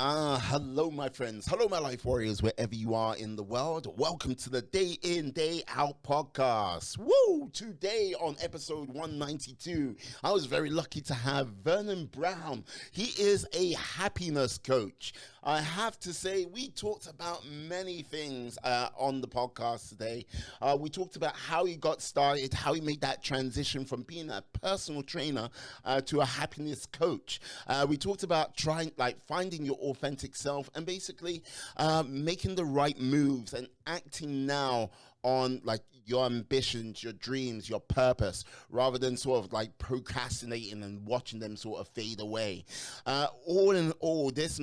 Hello, my friends. Hello, my life warriors, wherever you are in the world. Welcome to the Day In, Day Out podcast. Woo! Today on episode 192, I was very lucky to have Vernon Brown. He is a happiness coach. I have to say, we talked about many things on the podcast today. We talked about how he got started, how he made that transition from being a personal trainer to a happiness coach. We talked about finding your authentic self and basically making the right moves and acting now on your ambitions, your dreams, your purpose, rather than sort of like procrastinating and watching them sort of fade away. All in all, this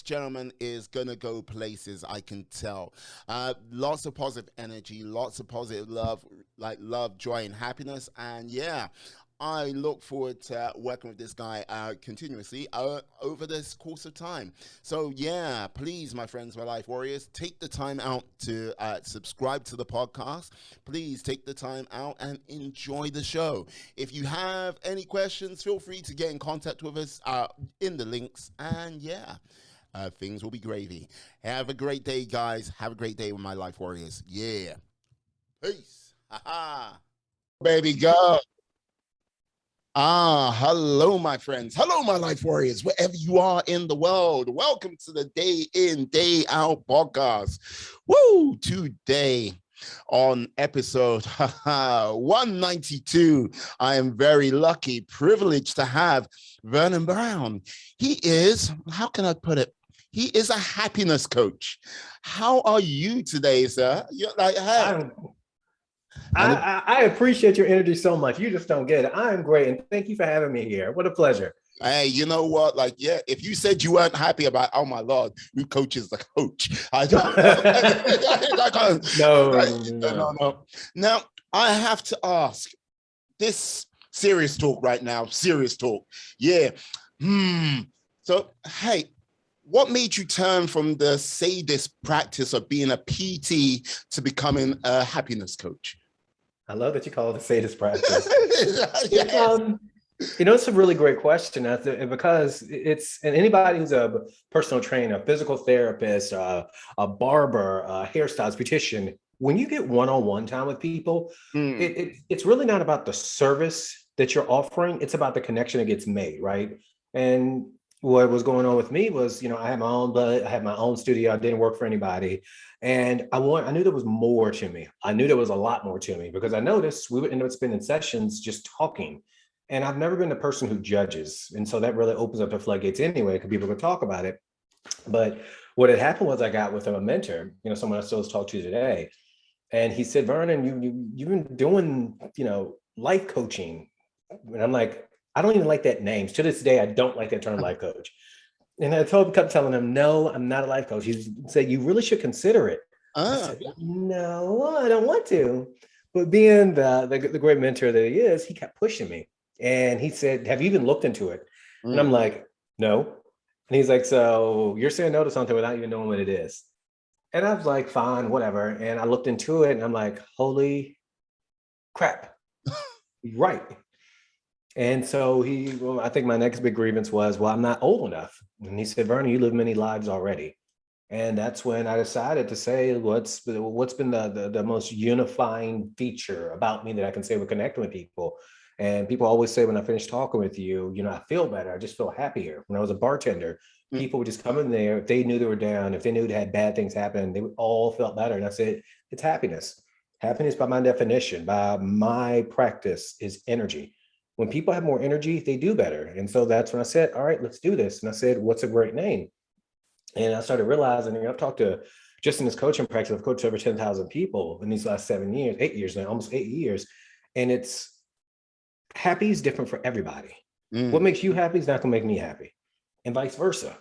gentleman is gonna go places, I can tell. Lots of positive energy, lots of positive love, like love, joy, and happiness. And yeah, I look forward to working with this guy continuously over this course of time. So yeah, please, my friends, my life warriors, take the time out to subscribe to the podcast. Please take the time out and enjoy the show. If you have any questions, feel free to get in contact with us in the links. And yeah, things will be gravy. Have a great day, guys. Have a great day with my life warriors. Yeah. Peace. Ha-ha. Baby, go. Hello, my friends. Hello, my life warriors, wherever you are in the world. Welcome to the Day In, Day Out podcast. Woo! Today on episode 192, I am very lucky, privileged to have Vernon Brown. He is, how can I put it? He is a happiness coach. How are you today, sir? You're like, hey. I appreciate your energy so much. You just don't get it. I'm great, and thank you for having me here. What a pleasure. Hey, you know what? Like, yeah, if you said you weren't happy about, oh my Lord, you coach is the coach. I don't know. No. Now, I have to ask this serious talk right now. Serious talk. Yeah. So, hey, what made you turn from the sadist practice of being a PT to becoming a happiness coach? I love that you call it the sadist practice. Yes. It's a really great question because and anybody who's a personal trainer, a physical therapist, a barber, a hairstylist, beautician, when you get one-on-one time with people, it's really not about the service that you're offering. It's about the connection that gets made, right? And what was going on with me was, I had my own studio. I didn't work for anybody. And I knew there was more to me. I knew there was a lot more to me because I noticed we would end up spending sessions just talking. And I've never been the person who judges. And so that really opens up the floodgates anyway, because people can talk about it. But what had happened was I got with a mentor, someone I still talk to today. And he said, Vernon, you've been doing, life coaching. And I'm like, I don't even like that name. To this day, I don't like that term, life coach. And I kept telling him, no, I'm not a life coach. He said, you really should consider it. I said, no, I don't want to. But being the great mentor that he is, he kept pushing me. And he said, have you even looked into it? And I'm like, no. And he's like, so you're saying no to something without even knowing what it is. And I was like, fine, whatever. And I looked into it and I'm like, holy crap. Right. And so I think my next big grievance was, well, I'm not old enough. And he said, Vernon, you live many lives already. And that's when I decided to say, what's been the most unifying feature about me that I can say we're connecting with people. And people always say when I finish talking with you, I feel better. I just feel happier. When I was a bartender, people would just come in there. If they knew they were down, if they knew they had bad things happen, they would all felt better. And I said, it's happiness. Happiness by my definition, by my practice, is energy. When people have more energy, they do better. And so that's when I said, all right, let's do this. And I said, what's a great name? And I started realizing, I've talked to, just in this coaching practice, I've coached over 10,000 people in these last 8 years now, almost 8 years. And it's happy is different for everybody. What makes you happy is not gonna make me happy, and vice versa.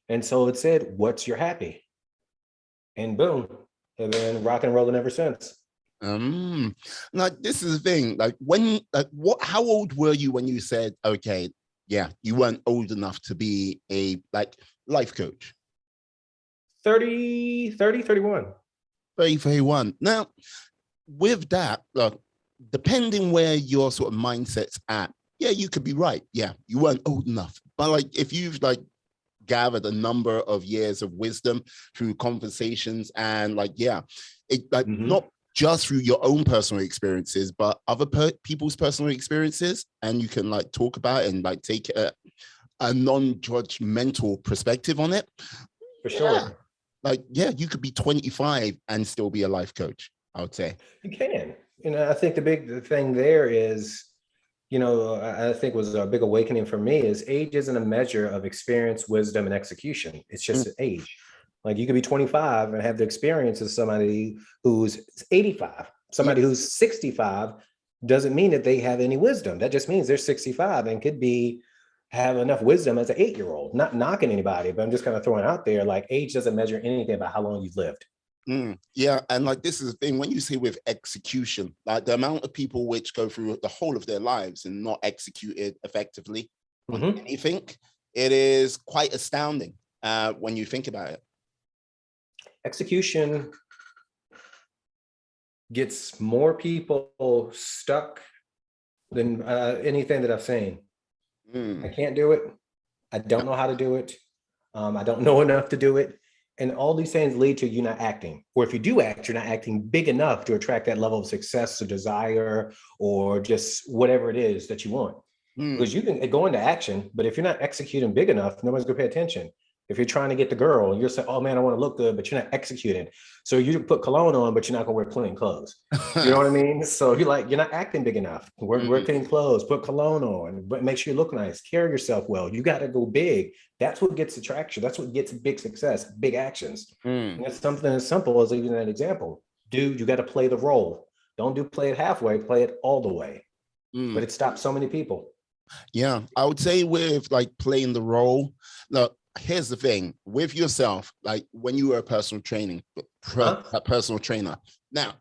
And so it said, what's your happy? And boom, and then rock and rolling ever since. Like, this is the thing, how old were you when you said, okay, yeah, you weren't old enough to be a life coach? 31. 31. Now, with that, depending where your sort of mindset's at, yeah, you could be right. Yeah, you weren't old enough. But if you've gathered a number of years of wisdom through conversations, and like, yeah, it like not just through your own personal experiences, but other people's personal experiences, and you can like talk about it and like take a non-judgmental perspective on it. For sure. Like, yeah, you could be 25 and still be a life coach, I would say. You can. I think the thing there is, I think was a big awakening for me is age isn't a measure of experience, wisdom, and execution. It's just an age. Like you could be 25 and have the experience of somebody who's 85. Somebody who's 65 doesn't mean that they have any wisdom. That just means they're 65 and could have enough wisdom as an 8-year-old. Not knocking anybody, but I'm just kind of throwing out there, like age doesn't measure anything about how long you've lived. Yeah, and like this is the thing, when you say with execution, like the amount of people which go through the whole of their lives and not executed effectively on anything, it is quite astounding when you think about it. Execution gets more people stuck than anything that I've seen. I can't do it. I don't know how to do it. I don't know enough to do it. And all these things lead to you not acting. Or if you do act, you're not acting big enough to attract that level of success or desire or just whatever it is that you want. Because you can go into action, but if you're not executing big enough, nobody's gonna pay attention. If you're trying to get the girl, you're saying, oh man, I want to look good, but you're not executing. So you put cologne on, but you're not gonna wear clean clothes. You know what I mean? So you're not acting big enough. Wear clean clothes, put cologne on, but make sure you look nice, carry yourself well. You got to go big. That's what gets attraction. That's what gets big success, big actions. And it's something as simple as even an example. Dude, you got to play the role. Don't play it halfway, play it all the way. But it stops so many people. Yeah, I would say with like playing the role. Look, here's the thing with yourself, like when you were a personal trainer. Now,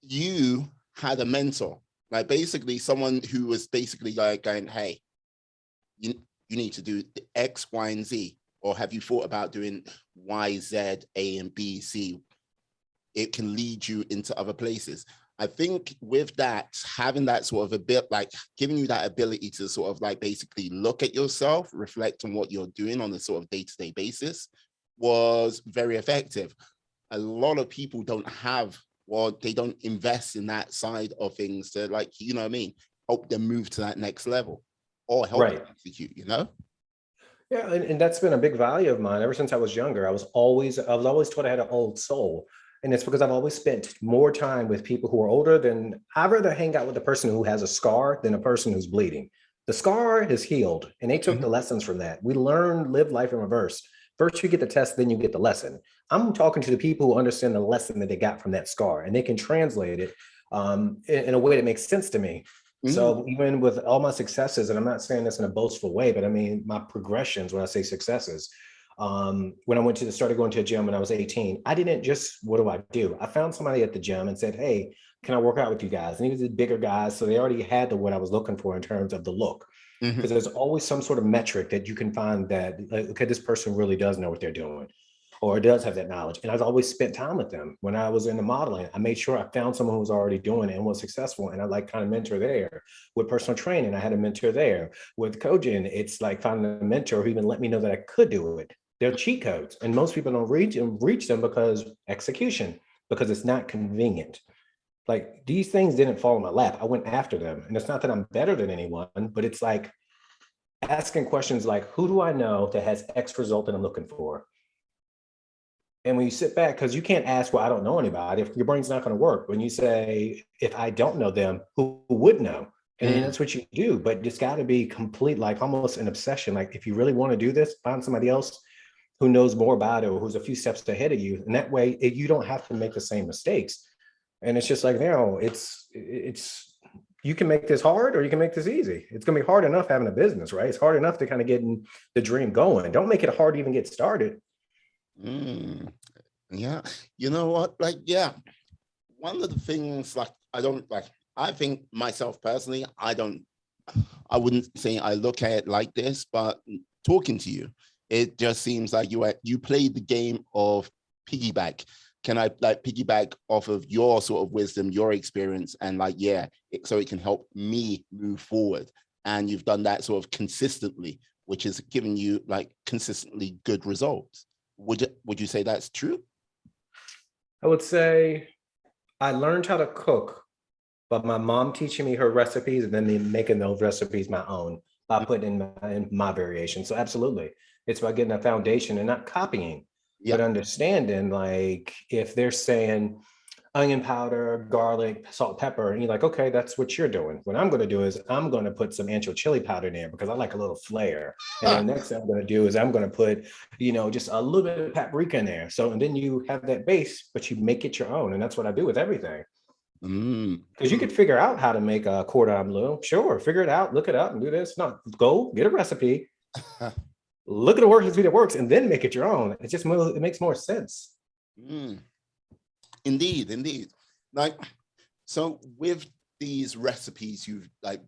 you had a mentor, like basically someone who was basically like going, hey, you need to do the X, Y, and Z, or have you thought about doing Y, Z, A, and B, C? It can lead you into other places. I think with that, having that sort of a bit like giving you that ability to sort of like basically look at yourself, reflect on what you're doing on a sort of day-to-day basis was very effective. A lot of people don't have, or they don't invest in that side of things to like, you know what I mean, help them move to that next level or help them execute, you know? Yeah, and that's been a big value of mine ever since I was younger. I was always taught I had an old soul. And it's because I've always spent more time with people who are older than I'd rather hang out with a person who has a scar than a person who's bleeding. The scar is healed, and they took the lessons from that. We live life in reverse. First, you get the test, then you get the lesson. I'm talking to the people who understand the lesson that they got from that scar, and they can translate it in a way that makes sense to me. So even with all my successes, and I'm not saying this in a boastful way, but I mean my progressions when I say successes, when I started going to a gym when I was 18, I didn't just, what do? I found somebody at the gym and said, hey, can I work out with you guys? And he was a bigger guys. So they already had what I was looking for in terms of the look. Because there's always some sort of metric that you can find that, like, okay, this person really does know what they're doing or does have that knowledge. And I've always spent time with them. When I was in the modeling, I made sure I found someone who was already doing it and was successful. And I like kind of mentor there. With personal training, I had a mentor there. With coaching, it's like finding a mentor who even let me know that I could do it. They're cheat codes, and most people don't reach them because execution, because it's not convenient. Like these things didn't fall in my lap. I went after them. And it's not that I'm better than anyone, but it's like asking questions like, who do I know that has X result that I'm looking for? And when you sit back, because you can't ask, well, I don't know anybody, if your brain's not going to work. When you say, if I don't know them, who would know? And that's what you do. But it's got to be complete, like almost an obsession. Like if you really want to do this, find somebody else who knows more about it or who's a few steps ahead of you. And that way you don't have to make the same mistakes. And it's just like, no, it's you can make this hard or you can make this easy. It's going to be hard enough having a business, right? It's hard enough to kind of get the dream going. Don't make it hard to even get started. Yeah. You know what? Like, yeah. One of the things like, I think myself personally, I wouldn't say I look at it like this, but talking to you, it just seems like you played the game of piggyback. Can I like piggyback off of your sort of wisdom, your experience, and like, yeah, so it can help me move forward. And you've done that sort of consistently which is giving you like consistently good results. Would you say that's true? I would say I learned how to cook, but my mom teaching me her recipes and then me making those recipes my own by putting in my variation. So absolutely, it's about getting a foundation and not copying, Yeah. but understanding. Like if they're saying onion powder, garlic, salt, pepper, and you're like, okay, that's what you're doing. What I'm going to do is I'm going to put some ancho chili powder in there because I like a little flair. And then the next thing I'm going to do is I'm going to put, just a little bit of paprika in there. So, and then you have that base, but you make it your own. And that's what I do with everything. Because you could figure out how to make a cordon bleu. Sure, figure it out, look it up and do this. No, go get a recipe, look at the recipe that works, and then make it your own. It makes more sense. Mm. Indeed, indeed. Like, so with these recipes you've like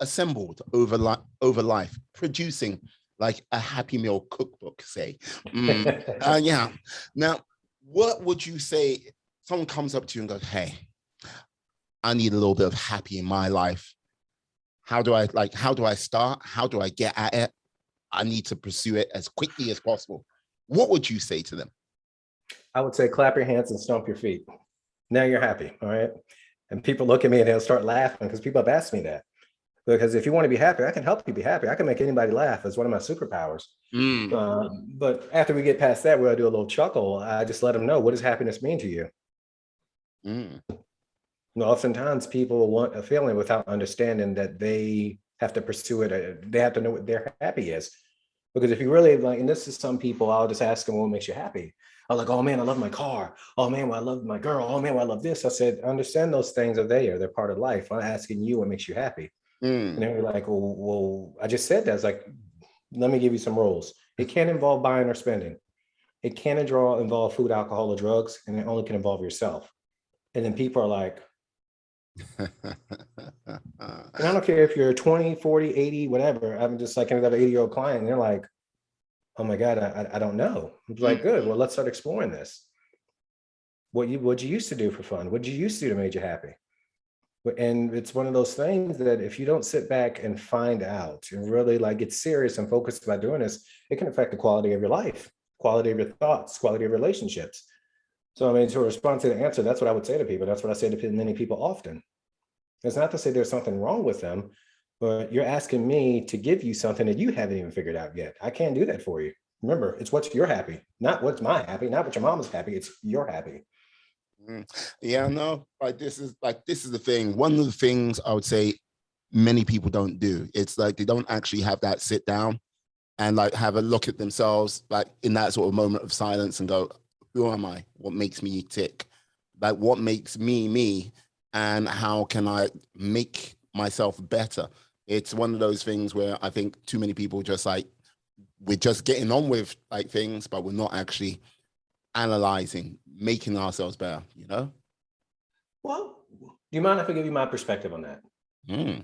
assembled over life, producing like a Happy Meal cookbook, say. Yeah. Now, what would you say? Someone comes up to you and goes, "Hey, I need a little bit of happy in my life. How do I start? How do I get at it? I need to pursue it as quickly as possible." What would you say to them? I would say clap your hands and stomp your feet. Now you're happy, all right? And people look at me and they'll start laughing because people have asked me that. Because if you want to be happy, I can help you be happy. I can make anybody laugh. It's one of my superpowers. But after we get past that, where I do a little chuckle, I just let them know, what does happiness mean to you? Mm. Oftentimes people want a feeling without understanding that they have to pursue it. They have to know what their happy is. Because if you really like, and this is some people, I'll just ask them what makes you happy. I'm like, oh man, I love my car. Oh man, well, I love my girl. Oh man, well, I love this. I said, understand those things are there. They're part of life. I'm asking you what makes you happy. And then we're like, well, I just said that. It's like, let me give you some rules. It can't involve buying or spending. It can't involve food, alcohol, or drugs, and it only can involve yourself. And then people are like, and I don't care if you're 20, 40, 80, whatever. I'm just like another 80-year-old client, and they're like, oh my God, I don't know. I'm like, good. Well, let's start exploring this. What you used to do for fun? What did you used to do that made you happy? And it's one of those things that if you don't sit back and find out and really like get serious and focused about doing this, it can affect the quality of your life, quality of your thoughts, quality of relationships. So, I mean, to respond to the answer, that's what I would say to people. That's what I say to many people often. It's not to say there's something wrong with them, but you're asking me to give you something that you haven't even figured out yet. I can't do that for you. Remember, it's what's your happy, not what's my happy, not what your mom is happy. It's your happy. Yeah, no, this is the thing. One of the things I would say many people don't do. It's like they don't actually have that sit down and like have a look at themselves, like in that sort of moment of silence and go, who am I? What makes me tick? Like what makes me me? And how can I make myself better? It's one of those things where I think too many people just like, we're just getting on with like things, but we're not actually analyzing, making ourselves better, you know? Well, do you mind if I give you my perspective on that? Mm.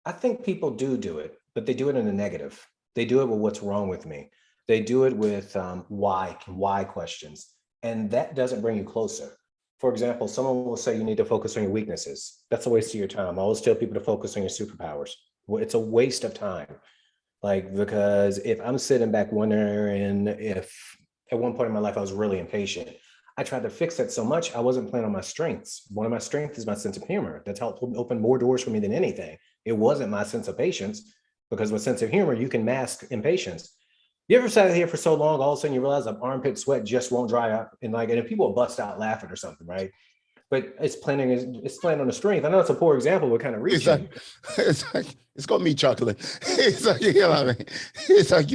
I think people do it, but they do it in a negative. They do it with what's wrong with me. They do it with why questions. And that doesn't bring you closer. For example, someone will say you need to focus on your weaknesses. That's a waste of your time. I always tell people to focus on your superpowers. Well, it's a waste of time. Like, because if I'm sitting back wondering if at one point in my life I was really impatient, I tried to fix that so much I wasn't playing on my strengths. One of my strengths is my sense of humor. That's helped open more doors for me than anything. It wasn't my sense of patience, because with sense of humor, you can mask impatience. You ever sat here for so long, all of a sudden you realize that armpit sweat just won't dry up, and if people bust out laughing or something, right? But it's playing on the strength. I know it's a poor example, but kind of It's reaching. like it's got me chuckling. It's like, you know what I mean? It's like,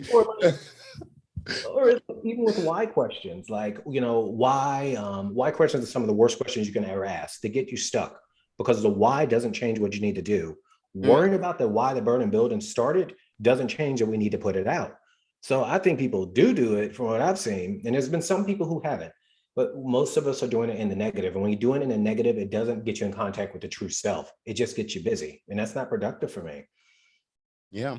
or even with why questions, like, why questions are some of the worst questions you can ever ask. They get you stuck because the why doesn't change what you need to do. Worrying about the why the burning building started doesn't change that we need to put it out. So I think people do it from what I've seen, and there's been some people who haven't, but most of us are doing it in the negative. And when you're doing it in the negative, it doesn't get you in contact with the true self. It just gets you busy, and that's not productive for me. yeah.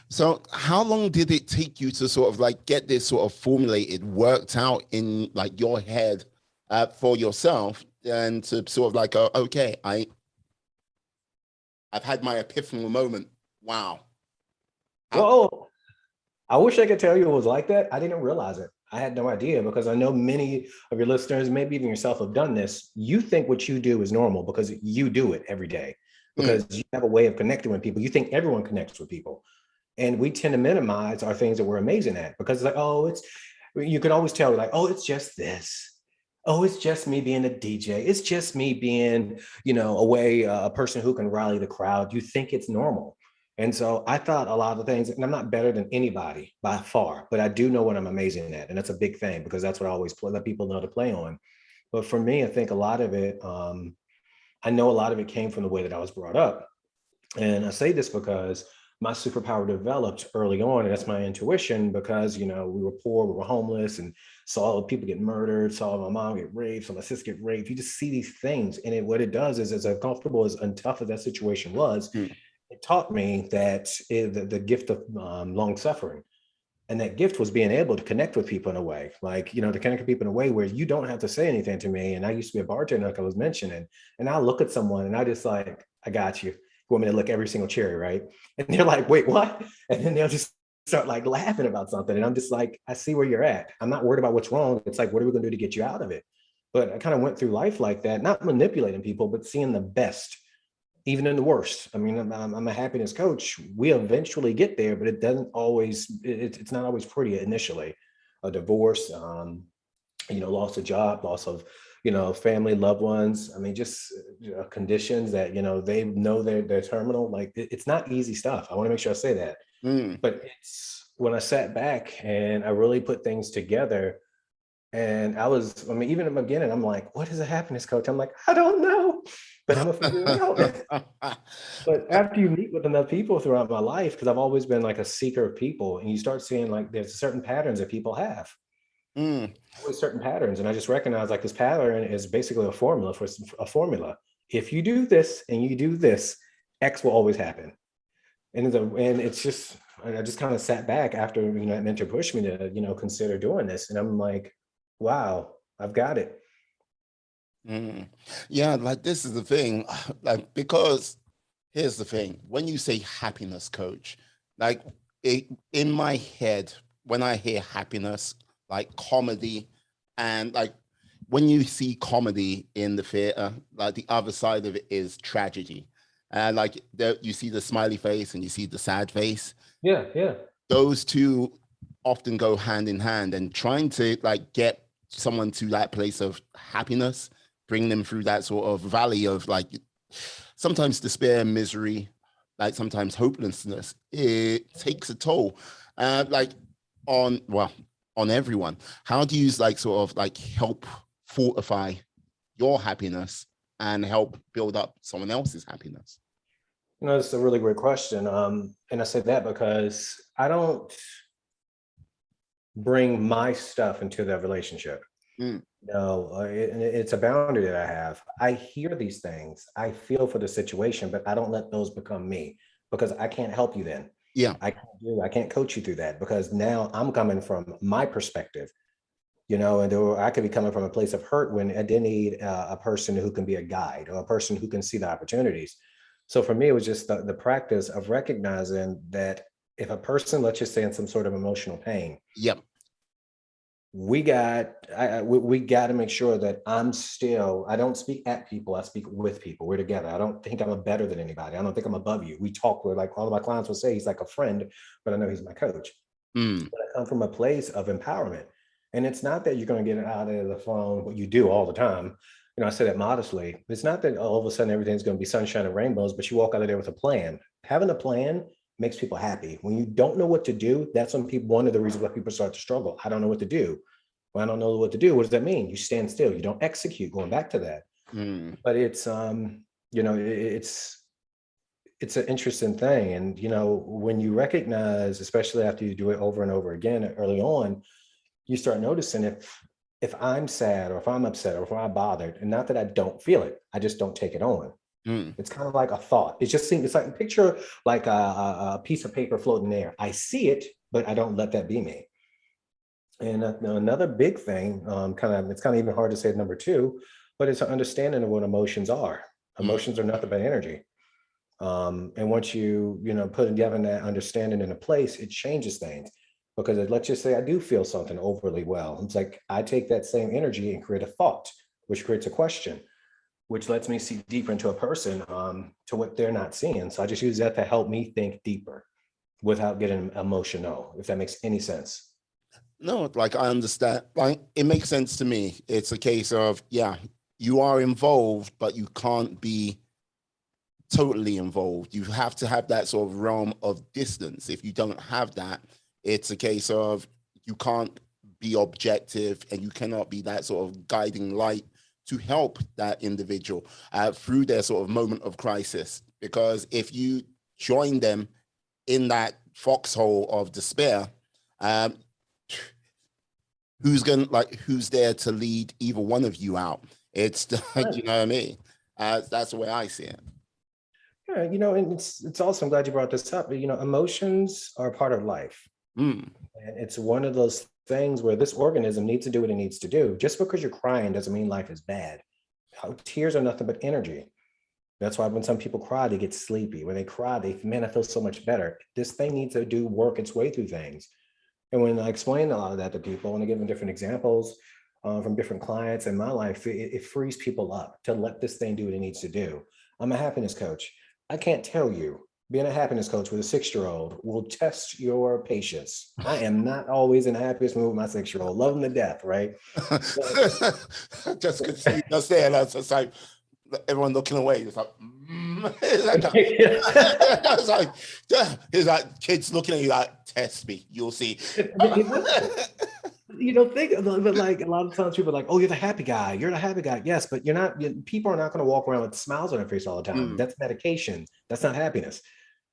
So how long did it take you to sort of like get this sort of formulated, worked out in like your head for yourself, and to sort of like, okay, I've had my epiphany moment. Wow. How, Well, I wish I could tell you it was like that. I didn't realize it. I had no idea because I know many of your listeners, maybe even yourself, have done this. You think what you do is normal because you do it every day, mm, because you have a way of connecting with people. You think everyone connects with people. And we tend to minimize our things that we're amazing at because it's like, oh, you can always tell, like, oh, it's just this. Oh, it's just me being a DJ. It's just me being, a person who can rally the crowd. You think it's normal. And so I thought a lot of things, and I'm not better than anybody by far, but I do know what I'm amazing at. And that's a big thing because that's what I always let people know to play on. But for me, I think a lot of it, I know a lot of it came from the way that I was brought up. And I say this because my superpower developed early on, and that's my intuition because, we were poor, we were homeless, and saw people get murdered, saw my mom get raped, saw my sister get raped. You just see these things. And what it does is, as uncomfortable as and tough as that situation was, mm, it taught me that the gift of long suffering. And that gift was being able to connect with people in a way, like, to connect with people in a way where you don't have to say anything to me. And I used to be a bartender, like I was mentioning, and I look at someone and I just like, I got you. You want me to look every single cherry, right? And they're like, wait, what? And then they'll just start like laughing about something. And I'm just like, I see where you're at. I'm not worried about what's wrong. It's like, what are we going to do to get you out of it? But I kind of went through life like that, not manipulating people, but seeing the best even in the worst. I mean, I'm a happiness coach. We eventually get there, but it doesn't always, it's not always pretty initially. A divorce, loss of job, loss of, family, loved ones. I mean, just conditions that, they know they're terminal. Like it's not easy stuff. I want to make sure I say that. mm. But it's when I sat back and I really put things together, and I mean, even in the beginning, I'm like, what is a happiness coach? I'm like, I don't know, but I'm gonna figure it out. But after you meet with enough people throughout my life, because I've always been like a seeker of people, and you start seeing like there's certain patterns that people have, Mm, always certain patterns. And I just recognize like this pattern is basically a formula for a formula. If you do this and you do this, X will always happen. And it's just, I just kind of sat back after, that mentor pushed me to, consider doing this. And I'm like, wow, I've got it. mm. Yeah, like this is the thing. Like, because here's the thing. When you say happiness coach, like in my head, when I hear happiness, like comedy, and like when you see comedy in the theater, like the other side of it is tragedy. And like you see the smiley face and you see the sad face. Yeah, yeah. Those two often go hand in hand, and trying to like get someone to that place of happiness, bring them through that sort of valley of like sometimes despair, misery, like sometimes hopelessness, it takes a toll, like on, well, on everyone. How do you like sort of like help fortify your happiness and help build up someone else's happiness? That's a really great question. And I say that because I don't bring my stuff into that relationship. Mm, No, it's a boundary that I have. I hear these things, I feel for the situation, but I don't let those become me because I can't help you then. yeah. I can't coach you through that because now I'm coming from my perspective, and I could be coming from a place of hurt when I did need a person who can be a guide or a person who can see the opportunities. So for me, it was just the practice of recognizing that if a person, let's just say in some sort of emotional pain, Yep. we got to make sure that I don't speak at people, I speak with people. We're together. I don't think I'm better than anybody. I don't think I'm above you. We talk with, like all of my clients will say, he's like a friend, but I know he's my coach. Mm, But I come from a place of empowerment. And it's not that you're going to get it out of the phone, what you do all the time. I say that modestly. It's not that all of a sudden everything's going to be sunshine and rainbows, but you walk out of there with a plan. Having a plan makes people happy. When you don't know what to do, that's when one of the reasons why people start to struggle. I don't know what to do. Well, I don't know what to do. What does that mean? You stand still. You don't execute. Going back to that. mm, But it's it's an interesting thing. And when you recognize, especially after you do it over and over again early on, you start noticing if I'm sad or if I'm upset or if I'm bothered, and not that I don't feel it, I just don't take it on. mm, It's kind of like a thought. It just seems, it's like, picture like a piece of paper floating there. I see it, but I don't let that be me. And another big thing, it's kind of even hard to say number two, but it's an understanding of what emotions are. mm, Emotions are nothing but energy. And once put together that understanding in a place, it changes things. Because let's just say I do feel something overly well. It's like I take that same energy and create a thought, which creates a question, which lets me see deeper into a person, to what they're not seeing. So I just use that to help me think deeper without getting emotional, if that makes any sense. No, like I understand. Like it makes sense to me. It's a case of, yeah, you are involved, but you can't be totally involved. You have to have that sort of realm of distance. If you don't have that, it's a case of you can't be objective and you cannot be that sort of guiding light to help that individual through their sort of moment of crisis. Because if you join them in that foxhole of despair, um, who's there to lead either one of you out? It's Right. you know what I mean? That's the way I see it. Yeah, and it's also, I'm glad you brought this up. Emotions are a part of life. Mm. And it's one of those things where this organism needs to do what it needs to do. Just because you're crying doesn't mean life is bad. Tears are nothing but energy. That's why when some people cry, they get sleepy. When they cry, man, I feel so much better. This thing needs to work its way through things. And when I explain a lot of that to people and I give them different examples from different clients in my life, it frees people up to let this thing do what it needs to do. I'm a happiness coach. I can't tell you, being a happiness coach with a 6-year-old will test your patience. I am not always in the happiest mood with my 6-year-old. Love them to death, right? Just could see just there. That's just like everyone looking away. It's like, it's like, it's like, it's like kids looking at you like, test me, you'll see. But like a lot of times people are like, oh, you're the happy guy. You're the happy guy. Yes, but you're not. People are not going to walk around with smiles on their face all the time. Mm, That's medication. That's not happiness.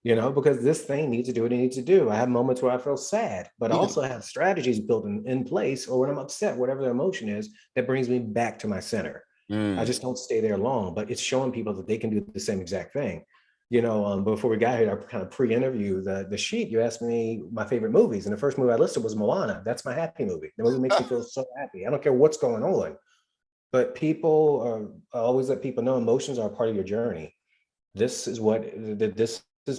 Because this thing needs to do what it needs to do. I have moments where I feel sad, but I yeah. also have strategies built in place, or when I'm upset, whatever the emotion is, that brings me back to my center. I Mm. just don't stay there long, but it's showing people that they can do the same exact thing. Before we got here, I kind of pre-interview the sheet. You asked me my favorite movies, and the first movie I listed was Moana. That's my happy movie. The movie makes me feel so happy. I don't care what's going on, but I always let people know emotions are a part of your journey. This is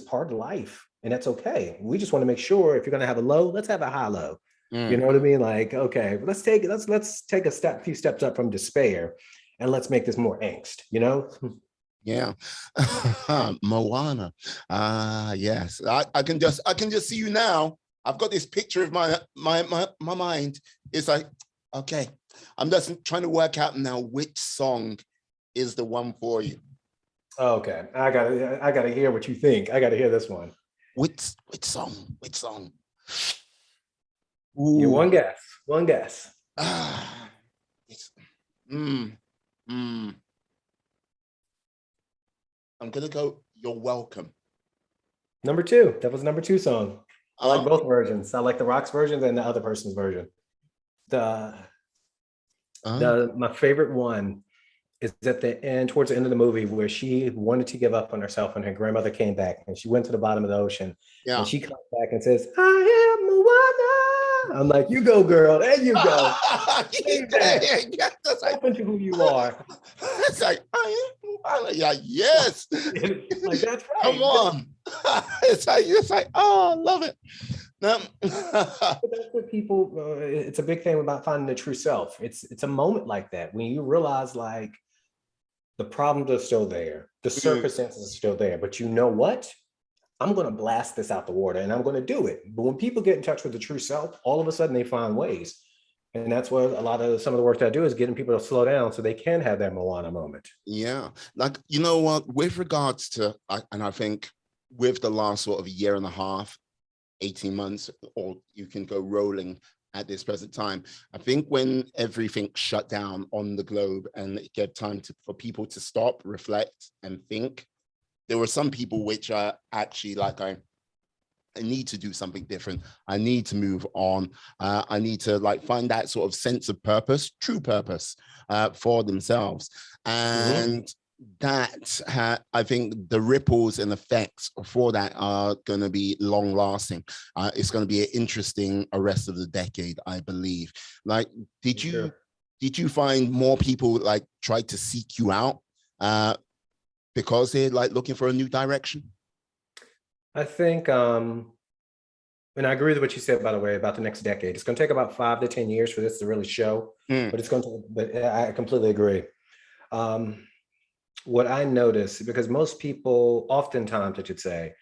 part of life, and that's okay. We just want to make sure if you're going to have a low, let's have a high low. You Mm. know what I mean? Like, okay, let's take a few steps up from despair, and let's make this more angst. Yeah. Moana. Yes. I can just see you now. I've got this picture of my mind. It's like, okay, I'm just trying to work out now which song is the one for you. Okay, I gotta hear what you think. I gotta hear this one. Which song? Which song? You Ooh. one guess. One guess. Ah. It's, mm, mm. I'm gonna go. You're welcome. Number two. That was number two song. I like Um. both versions. I like the Rock's version and the other person's version. The uh, the my favorite one is at the end, towards the end of the movie, where she wanted to give up on herself and her grandmother came back and she went to the bottom of the ocean and yeah. she comes back and says, I am Moana. I'm like, you go, girl. There you go. Say that. Yeah, that's like, Step into who you are. it's like, yeah, yes. Like, that's Come right. on. It's like, oh, I love it. But that's what people. It's a big thing about finding the true self. It's a moment like that when you realize like the problems are still there, the Mm, circumstances are still there, but you know what? I'm going to blast this out the water and I'm going to do it. But when people get in touch with the true self, all of a sudden they find ways. And that's what some of the work that I do is getting people to slow down so they can have that Moana moment. yeah. Like, you know what? With regards to, and I think with the last sort of year and a half, 18 months, or you can go rolling at this present time. I think when everything shut down on the globe and it gave time for people to stop, reflect, and think, there were some people which are actually like, I need to do something different. I need to move on. I need to like find that sort of sense of purpose, true purpose for themselves. Mhm. And I think the ripples and effects for that are going to be long lasting. It's going to be an interesting rest of the decade, I believe. Like, did For you sure. did you find more people like try to seek you out? because they're like looking for a new direction? I think, and I agree with what you said, by the way, about the next decade. It's going to take about 5 to 10 years for this to really show, Mm, but it's going to, but I completely agree. Um, what I notice, because most people, oftentimes, I should say,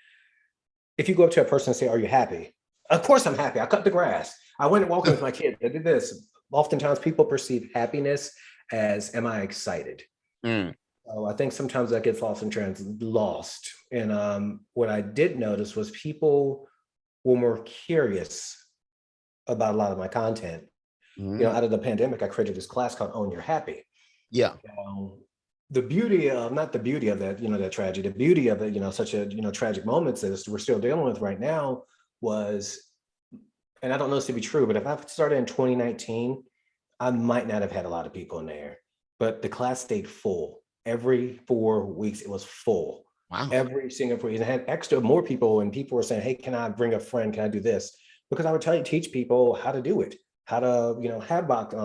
if you go up to a person and say, "Are you happy?" Of course, I'm happy. I cut the grass. I went walking with my kids. I did this. Oftentimes, people perceive happiness as, "Am I excited?" mm, So I think sometimes that gets lost. And what I did notice was people were more curious about a lot of my content. mm. Out of the pandemic, I created this class called Own Your Happy. Yeah. Um, the beauty of, not the beauty of that, that tragedy, the beauty of it, such a, tragic moments that we're still dealing with right now was, and I don't know this to be true, but if I started in 2019, I might not have had a lot of people in there, but the class stayed full. Every 4 weeks, it was full. Wow. Every single 4 weeks. And I had extra more people, and people were saying, "Hey, can I bring a friend? Can I do this?" Because I would teach people how to do it, how to,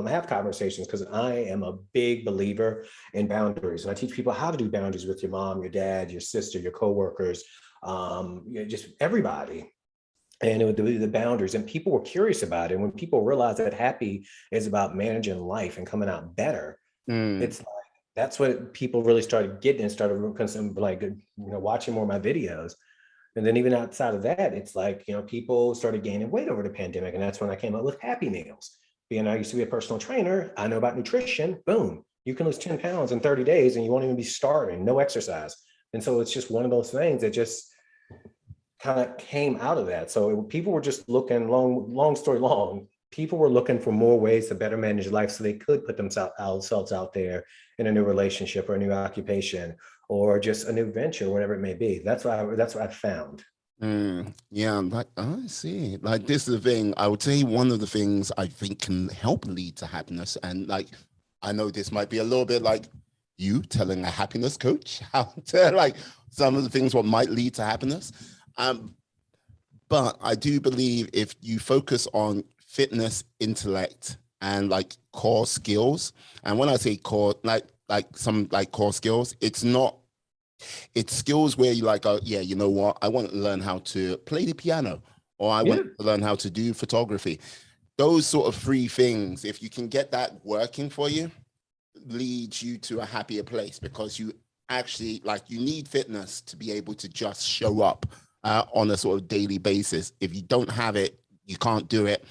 have conversations. Because I am a big believer in boundaries, and I teach people how to do boundaries with your mom, your dad, your sister, your coworkers, just everybody. And it would be the boundaries, and people were curious about it. And when people realize that happy is about managing life and coming out better, Mm. it's like that's what people really started getting and started like, watching more of my videos. And then even outside of that, it's like, people started gaining weight over the pandemic, and that's when I came up with Happy Meals. Being I used to be a personal trainer, I know about nutrition. Boom, you can lose 10 pounds in 30 days and you won't even be starving, no exercise. And so it's just one of those things that just kind of came out of that. So people were just looking, long story long, people were looking for more ways to better manage life so they could put themselves out there in a new relationship or a new occupation or just a new venture, whatever it may be. That's what I found. Yeah, like I see. Like this is the thing. I would say one of the things I think can help lead to happiness, and like I know this might be a little bit like you telling a happiness coach how to like some of the things what might lead to happiness. Um, but I do believe if you focus on fitness, intellect, and like core skills, and when I say core, like some like core skills, it's skills where you like, oh yeah, you know what? I want to learn how to play the piano, or I Yeah, want to learn how to do photography. Those sort of three things, if you can get that working for you, leads you to a happier place because you actually like you need fitness to be able to just show up on a sort of daily basis. If you don't have it, you can't do it.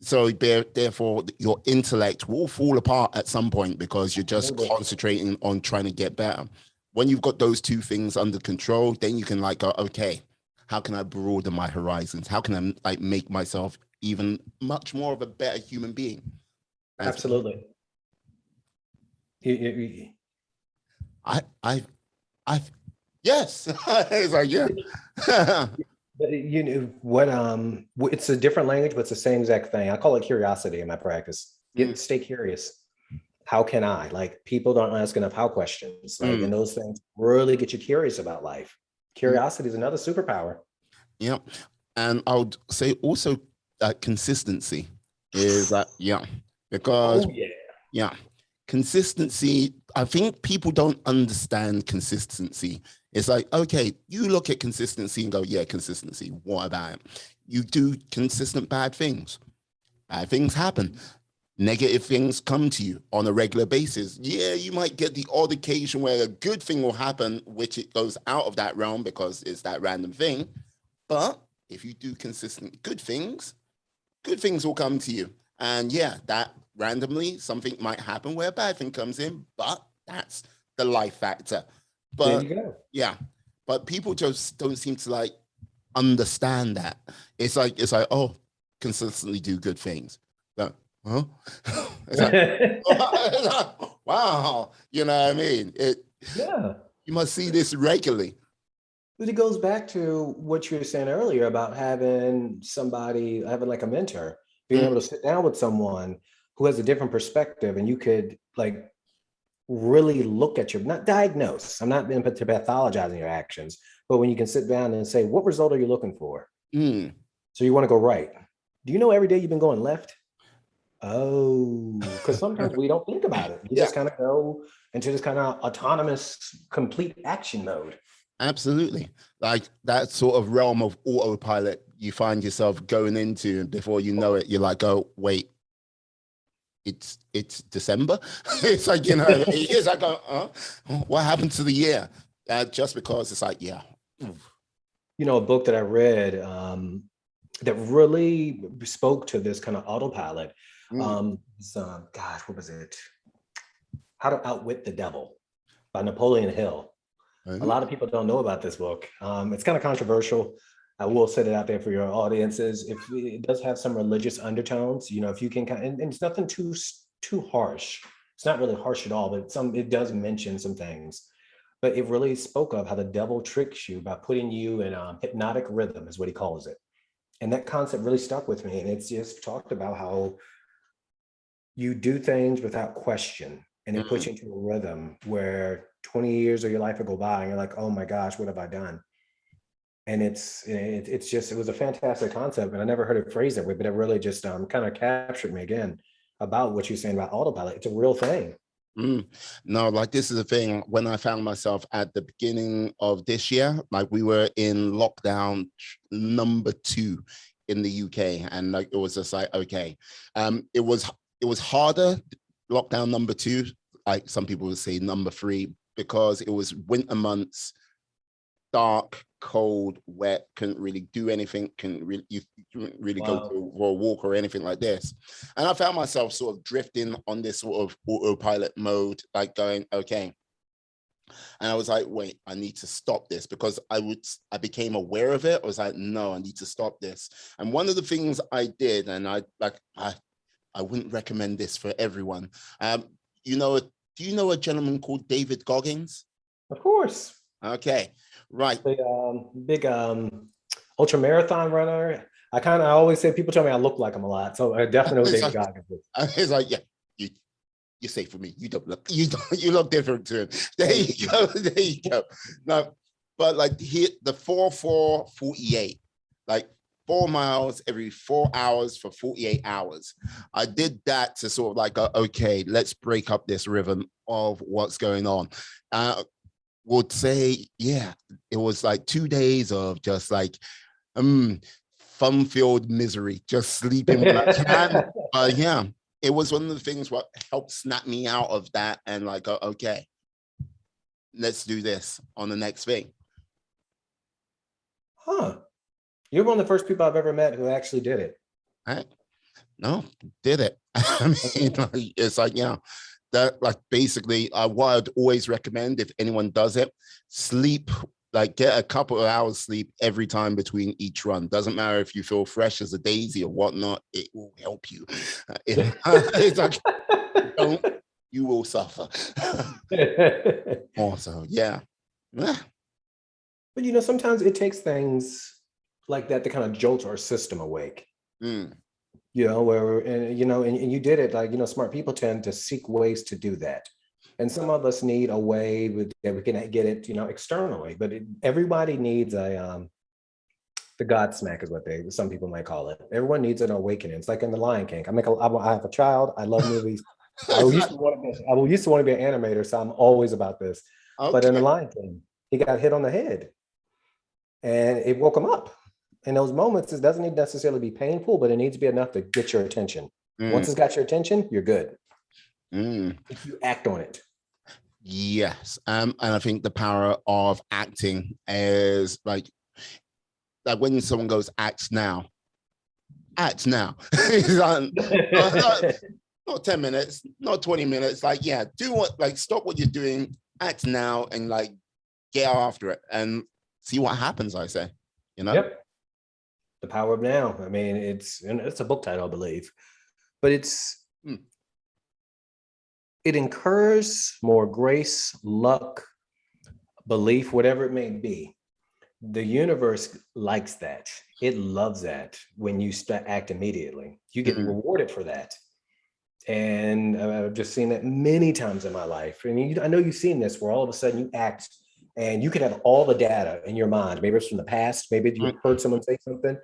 So therefore, your intellect will fall apart at some point because you're just absolutely. concentrating on trying to get better. When you've got those two things under control, then you can like go, okay, how can I broaden my horizons? How can I like make myself even much more of a better human being? As Absolutely. You- I, I, I, yes, it's like yeah, you know what? It's a different language, but it's the same exact thing. I call it curiosity in my practice. mm, Stay curious. How can I? Like people don't ask enough how questions. Like, mm, and those things really get you curious about life. mm, Curiosity is another superpower. yeah. And I would say also that consistency is that yeah, because Oh yeah. yeah, consistency. I think people don't understand consistency. It's like, okay, you look at consistency and go, yeah, consistency. What about it? You do consistent bad things. Bad things happen. Negative things come to you on a regular basis. Yeah, you might get the odd occasion where a good thing will happen, which it goes out of that realm because it's that random thing. But if you do consistent good things will come to you. And yeah, that randomly something might happen where a bad thing comes in, but that's the life factor. There But you go. yeah, but people just don't seem to like understand that. It's like, oh, consistently do good things. But, huh? It's like, wow, you know what I mean? Yeah. You must see this regularly. But it goes back to what you were saying earlier about having somebody, having like a mentor, being Mm, able to sit down with someone who has a different perspective, and you could like really look at your, not diagnose. I'm not being to pathologizing your actions, but when you can sit down and say, what result are you looking for? mm, So you want to go right. Do you know every day you've been going left? Oh, because sometimes we don't think about it. You Yeah, just kind of go into this kind of autonomous, complete action mode. absolutely. Like that sort of realm of autopilot you find yourself going into, and before you know it, you're like, oh, wait, it's December. It's like, it's like, what happened to the year? Just because it's like, yeah. A book that I read that really spoke to this kind of autopilot. Mm. Gosh, what was it? How to Outwit the Devil by Napoleon Hill. A lot of people don't know about this book. It's kind of controversial. I will set it out there for your audiences. If it does have some religious undertones, if you can and it's nothing too harsh. It's not really harsh at all, but it does mention some things. But it really spoke of how the devil tricks you by putting you in a hypnotic rhythm, is what he calls it. And that concept really stuck with me. And it's just talked about how you do things without question, and it puts Mm. you into a rhythm where 20 years of your life will go by and you're like, oh my gosh, what have I done? And it was a fantastic concept, and I never heard it phrased that way, but it really just kind of captured me again about what you're saying about autopilot. It's a real thing. Mm. No, like this is the thing. When I found myself at the beginning of this year, like we were in lockdown number 2 in the UK, and like it was just like, okay, it was harder, lockdown number 2, like some people would say number 3, because it was winter months, dark, cold, wet, couldn't really do anything, you couldn't really go Wow. for a walk or anything like this. And I found myself sort of drifting on this sort of autopilot mode, like going, okay. And I was like, wait, I need to stop this, because I became aware of it. I was like, no, I need to stop this. And one of the things I did, and I wouldn't recommend this for everyone. You know, do you know a gentleman called David Goggins? Of course. Okay, right. Big ultra marathon runner. I always say, people tell me I look like him a lot. So I definitely know who It's David like, Goggins is. it's like, yeah, you, you're safe for me. You look different to him. There you go. There you go. No, but like the 4-4-48, like 4 miles every 4 hours for 48 hours. I did that to sort of like, okay, let's break up this rhythm of what's going on. Would say, yeah, it was like 2 days of just like fun-filled misery, just sleeping when I can. Yeah, it was one of the things what helped snap me out of that, and like, okay, let's do this on the next thing. Huh. You're one of the first people I've ever met who actually did it. Right? No, did it. I mean, it's like, yeah, that like basically what I'd always recommend if anyone does it, sleep, like get a couple of hours sleep every time between each run. Doesn't matter if you feel fresh as a daisy or whatnot, it will help you. It's like, don't, you will suffer. Also, yeah. But sometimes it takes things like that to kind of jolt our system awake. Mm. Where and you did it. Like, smart people tend to seek ways to do that. And some of us need a way that we can get it, externally. But everybody needs the God smack is what some people might call it. Everyone needs an awakening. It's like in The Lion King. I have a child. I love movies. I used to want to be an animator, so I'm always about this. But in The Okay. Lion King, he got hit on the head, and it woke him up. In those moments, it doesn't need necessarily be painful, but it needs to be enough to get your attention. Once Mm. it's got your attention, you're good. Mm. If you act on it. Yes. And I think the power of acting is like when someone goes, act now. Act now. Like, not 10 minutes, not 20 minutes. Like, yeah, do what, like, stop what you're doing, act now, and like get after it and see what happens, I say, Yep. The power of now. I mean, it's a book title, I believe, but it incurs more grace, luck, belief, whatever it may be. The universe likes that. It loves that when you act immediately. You get rewarded for that. And I've just seen that many times in my life. And I know you've seen this, where all of a sudden you act and you can have all the data in your mind. Maybe it's from the past, maybe you heard someone say something,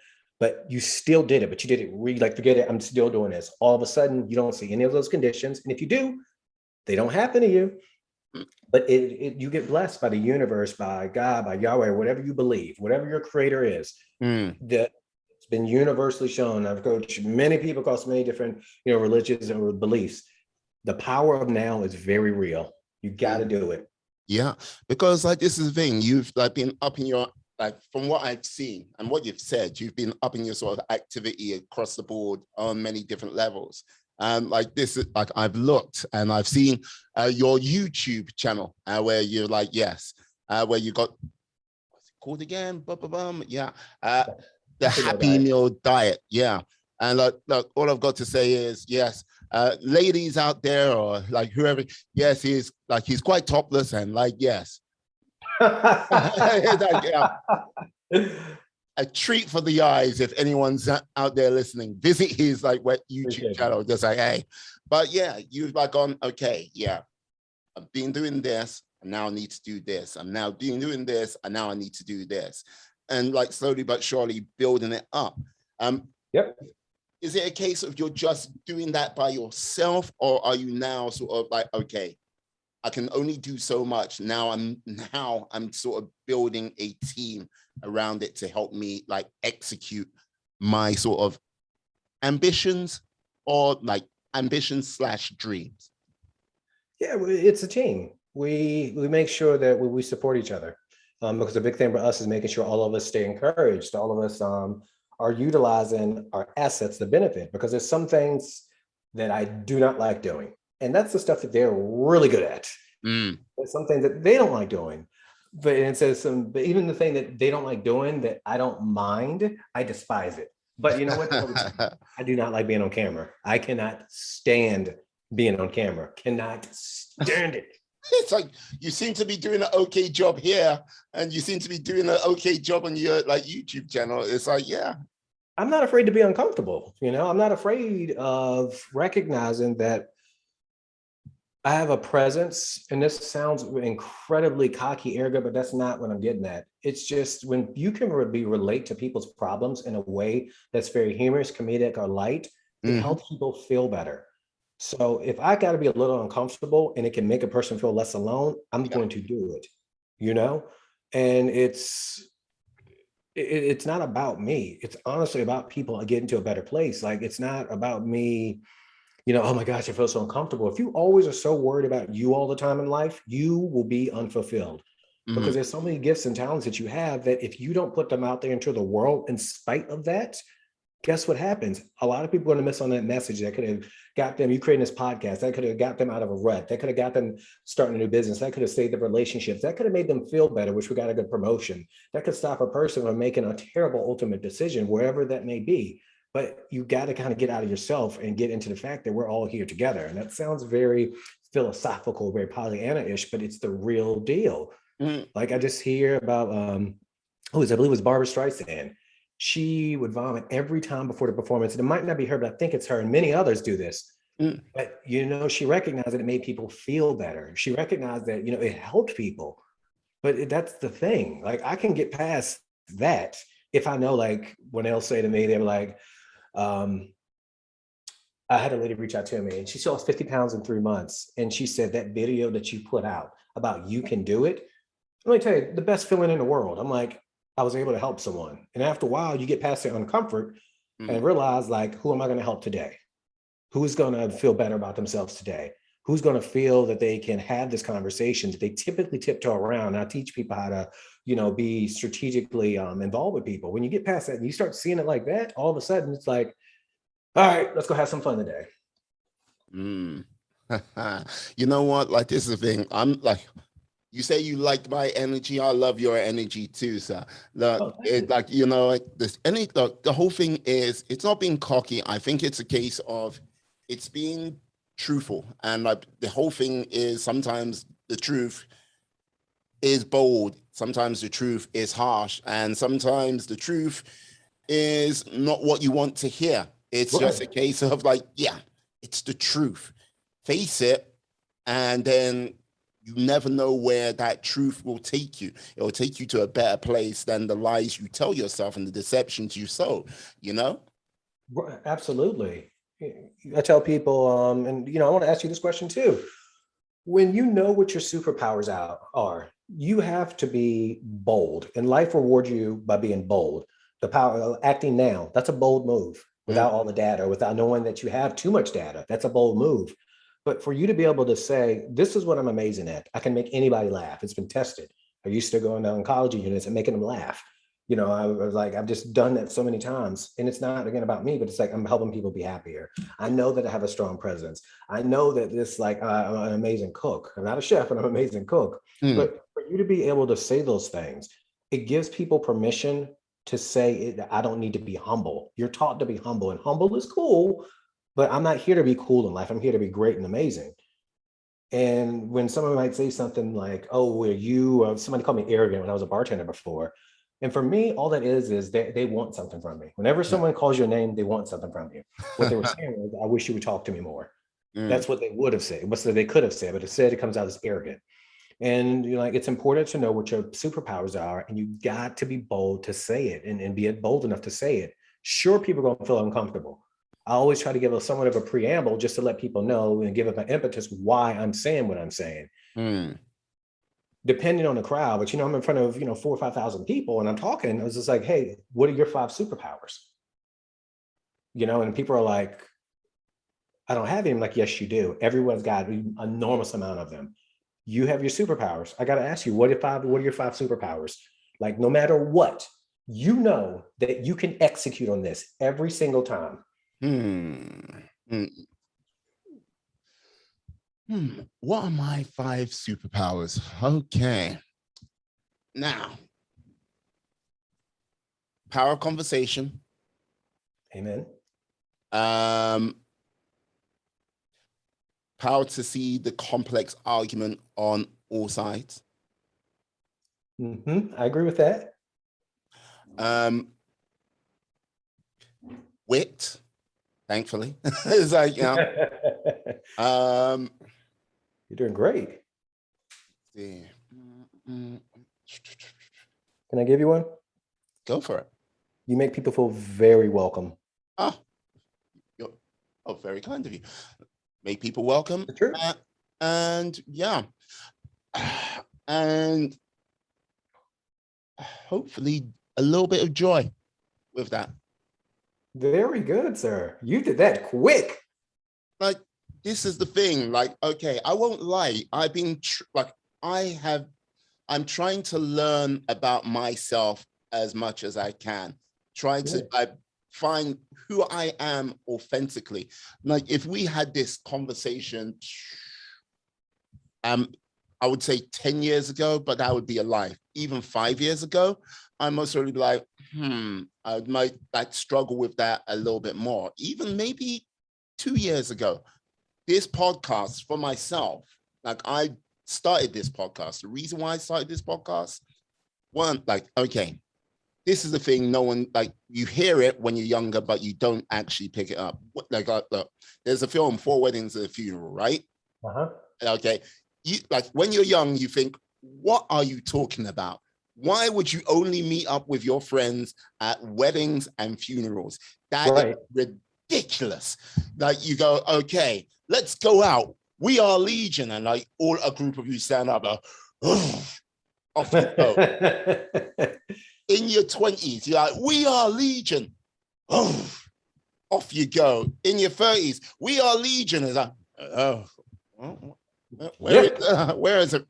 but you still did it, but you did it like, forget it, I'm still doing this. All of a sudden, you don't see any of those conditions. And if you do, they don't happen to you. But you get blessed by the universe, by God, by Yahweh, whatever you believe, whatever your creator is. That it's been universally shown. I've coached many people across many different, religions and beliefs. The power of now is very real. You got to do it. Yeah, because like this is the thing, you've like been up in your, like from what I've seen and what you've said, you've been upping your sort of activity across the board on many different levels. Like this is like I've looked and I've seen your YouTube channel where you're like, yes, where you got, what's it called again? Yeah, the Happy Meal Diet. Yeah, and look, all I've got to say is yes. Ladies out there or like whoever, yes, he's quite topless and like, yes. Like, yeah. A treat for the eyes if anyone's out there listening. Visit his like wet YouTube channel, just like, hey. But yeah, you've like gone, okay, yeah, I've been doing this, and now I need to do this. I'm now doing this, and now I need to do this. And like slowly but surely building it up. Yep. Is it a case of you're just doing that by yourself, or are you now sort of like, okay, I can only do so much. Now I'm sort of building a team around it to help me like execute my sort of ambitions or like ambitions/dreams? Yeah, it's a team. We make sure that we support each other, because the big thing for us is making sure all of us stay encouraged. All of us are utilizing our assets to benefit, because there's some things that I do not like doing. And that's the stuff that they're really good at. There's some things that they don't like doing. But it says but even the thing that they don't like doing that I don't mind, I despise it. But you know what? I do not like being on camera. I cannot stand being on camera. Cannot stand it. It's like you seem to be doing an okay job here, and you seem to be doing an okay job on your like YouTube channel. It's like, yeah. I'm not afraid to be uncomfortable. I'm not afraid of recognizing that I have a presence, and this sounds incredibly cocky, arrogant, but that's not what I'm getting at. It's just when you can relate to people's problems in a way that's very humorous, comedic, or light, it helps people feel better. So if I got to be a little uncomfortable and it can make a person feel less alone, I'm going to do it, and it's not about me. It's honestly about people getting to a better place. Like, it's not about me, oh my gosh, I feel so uncomfortable. If you always are so worried about you all the time in life, you will be unfulfilled, because there's so many gifts and talents that you have that if you don't put them out there into the world in spite of that, guess what happens? A lot of people are going to miss on that message that could have got them, you creating this podcast, that could have got them out of a rut, that could have got them starting a new business, that could have saved their relationships, that could have made them feel better, which we got a good promotion, that could stop a person from making a terrible ultimate decision, wherever that may be. But you got to kind of get out of yourself and get into the fact that we're all here together. And that sounds very philosophical, very Pollyanna-ish, but it's the real deal. Like, I just hear about, I believe it was Barbara Streisand. She would vomit every time before the performance. And it might not be her, but I think it's her. And many others do this. But, she recognized that it made people feel better. She recognized that, it helped people. But that's the thing. Like, I can get past that if I know, like, when they'll say to me, they were like, I had a lady reach out to me and she lost 50 pounds in 3 months. And she said, that video that you put out about you can do it, let me tell you, the best feeling in the world. I'm like, I was able to help someone. And after a while, you get past the uncomfort and realize, like, who am I going to help today? Who's going to feel better about themselves today? Who's going to feel that they can have this conversation that they typically tiptoe around? I teach people how to, be strategically involved with people. When you get past that and you start seeing it like that, all of a sudden it's like, all right, let's go have some fun today. You know what? Like, this is the thing. I'm like, you say you like my energy. I love your energy too, sir. Look, the whole thing is, it's not being cocky. I think it's a case of it's being truthful. And like, the whole thing is, sometimes the truth is bold. Sometimes the truth is harsh. And sometimes the truth is not what you want to hear. It's just a case of like, yeah, it's the truth. Face it, and then you never know where that truth will take you. It will take you to a better place than the lies you tell yourself and the deceptions you sow, you know? Absolutely. I tell people, and I want to ask you this question too. When you know what your superpowers are, you have to be bold, and life rewards you by being bold. The power of acting now, that's a bold move Mm, without all the data, without knowing that you have too much data. That's a bold move. But for you to be able to say, this is what I'm amazing at, I can make anybody laugh. It's been tested. I used to go in oncology units and making them laugh. I was like, I've just done that so many times. And it's not again about me, but it's like I'm helping people be happier. I know that I have a strong presence. I know that this, like, I'm an amazing cook. I'm not a chef, but I'm an amazing cook. mm, But for you to be able to say those things, it gives people permission to say it. I don't need to be humble. You're taught to be humble, and humble is cool, but I'm not here to be cool in life. I'm here to be great and amazing. And when someone might say something like, "Oh, were you?" Somebody called me arrogant when I was a bartender before. And for me, all that is they want something from me. Whenever mm, someone calls your name, they want something from you. What they were saying was, "I wish you would talk to me more." mm, That's what they would have said. What's that they could have said, but instead it comes out as arrogant. And like it's important to know what your superpowers are, and you got to be bold to say it and be bold enough to say it. Sure, people are gonna feel uncomfortable. I always try to give a somewhat of a preamble just to let people know and give them an impetus why I'm saying what I'm saying, mm. depending on the crowd. But I'm in front of 4 or 5 thousand people and I'm talking. I was just like, hey, what are your 5 superpowers? And people are like, I don't have any. I'm like, yes, you do. Everyone's got an enormous amount of them. You have your superpowers. I got to ask you, what are your 5 superpowers? Like, no matter what, that you can execute on this every single time. Hmm. Hmm. What are my 5 superpowers? Okay. Now, power of conversation. Amen. Um, Power to see the complex argument on all sides. I agree with that. Um, Wit, thankfully. It's like, um, You're doing great. yeah. Can I give you one? Go for it. You make people feel very welcome. Oh, you're, oh, very kind of you. Make people welcome. It's true. And yeah. And hopefully a little bit of joy with that. Very good, sir. You did that quick. Like, this is the thing. Like, okay, I won't lie. I've been I'm trying to learn about myself as much as I can. Trying to find who I am authentically. Like, if we had this conversation, I would say 10 years ago, but that would be a lie. Even 5 years ago, I must really be like, I might like struggle with that a little bit more. Even maybe 2 years ago, this podcast for myself, like I started this podcast. The reason why I started this podcast, one, like, okay, this is the thing. No one, like, you hear it when you're younger, but you don't actually pick it up. Like, look, there's a film, Four Weddings and a Funeral, right? Uh-huh. Okay. You, like, when you're young, you think, what are you talking about? Why would you only meet up with your friends at weddings and funerals? That is ridiculous. Like, you go, okay, let's go out. We are Legion. And like all a group of you stand up, off you go. In your 20s, you're like, we are Legion. Off you go. In your 30s, we are Legion. It's like, where is it?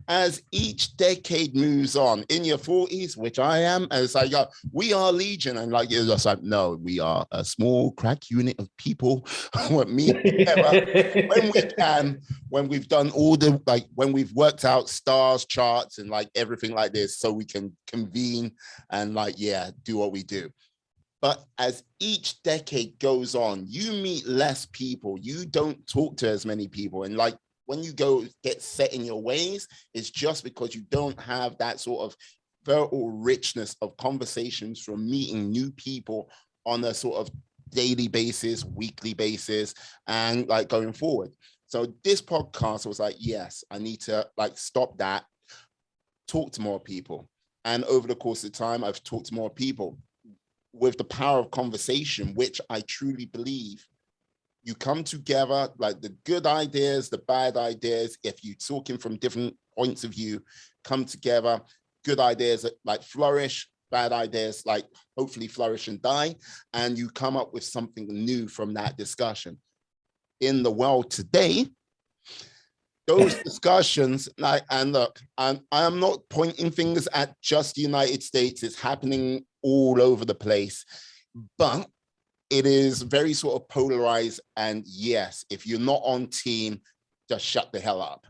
As each decade moves on, in your 40s, which I am, as I go, we are Legion. And like, you're just like, no, we are a small crack unit of people what meet together when we can, when we've done all the, like, when we've worked out stars, charts, and like everything like this, so we can convene and like, yeah, do what we do. But as each decade goes on, you meet less people. You don't talk to as many people. And like, when you go get set in your ways, it's just because you don't have that sort of verbal richness of conversations from meeting new people on a sort of daily basis, weekly basis, and like going forward. So this podcast was like, yes, I need to like stop that, talk to more people. And over the course of time, I've talked to more people with the power of conversation, which I truly believe you come together, like the good ideas, the bad ideas, if you're talking from different points of view, come together, good ideas like flourish, bad ideas like hopefully flourish and die, and you come up with something new from that discussion. In the world today, those discussions, like, and look, I am not pointing fingers at just the United States, it's happening all over the place, but it is very sort of polarized. And yes, if you're not on team, just shut the hell up.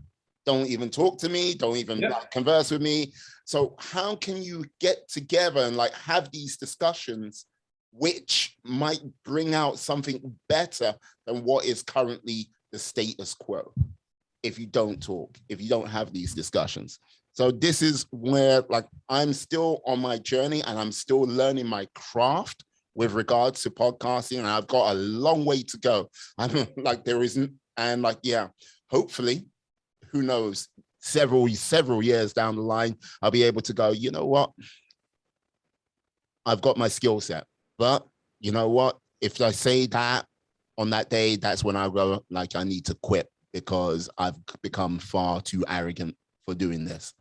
Don't even talk to me. Don't even like, converse with me. So how can you get together and like have these discussions which might bring out something better than what is currently the status quo if you don't talk, if you don't have these discussions? So this is where like I'm still on my journey and I'm still learning my craft with regards to podcasting, and I've got a long way to go. I'm like, there isn't, and like, yeah, hopefully, who knows, several years down the line, I'll be able to go, you know what? I've got my skill set, but you know what? If I say that on that day, that's when I go, like, I need to quit because I've become far too arrogant for doing this.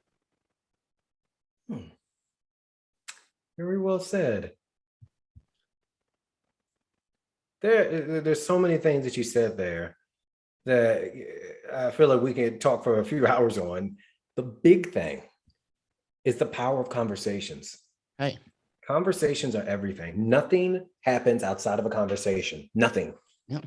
Very well said. There's so many things that you said there that I feel like we could talk for a few hours on. The big thing is the power of conversations. Hey, conversations are everything. Nothing happens outside of a conversation. Nothing. Yeah.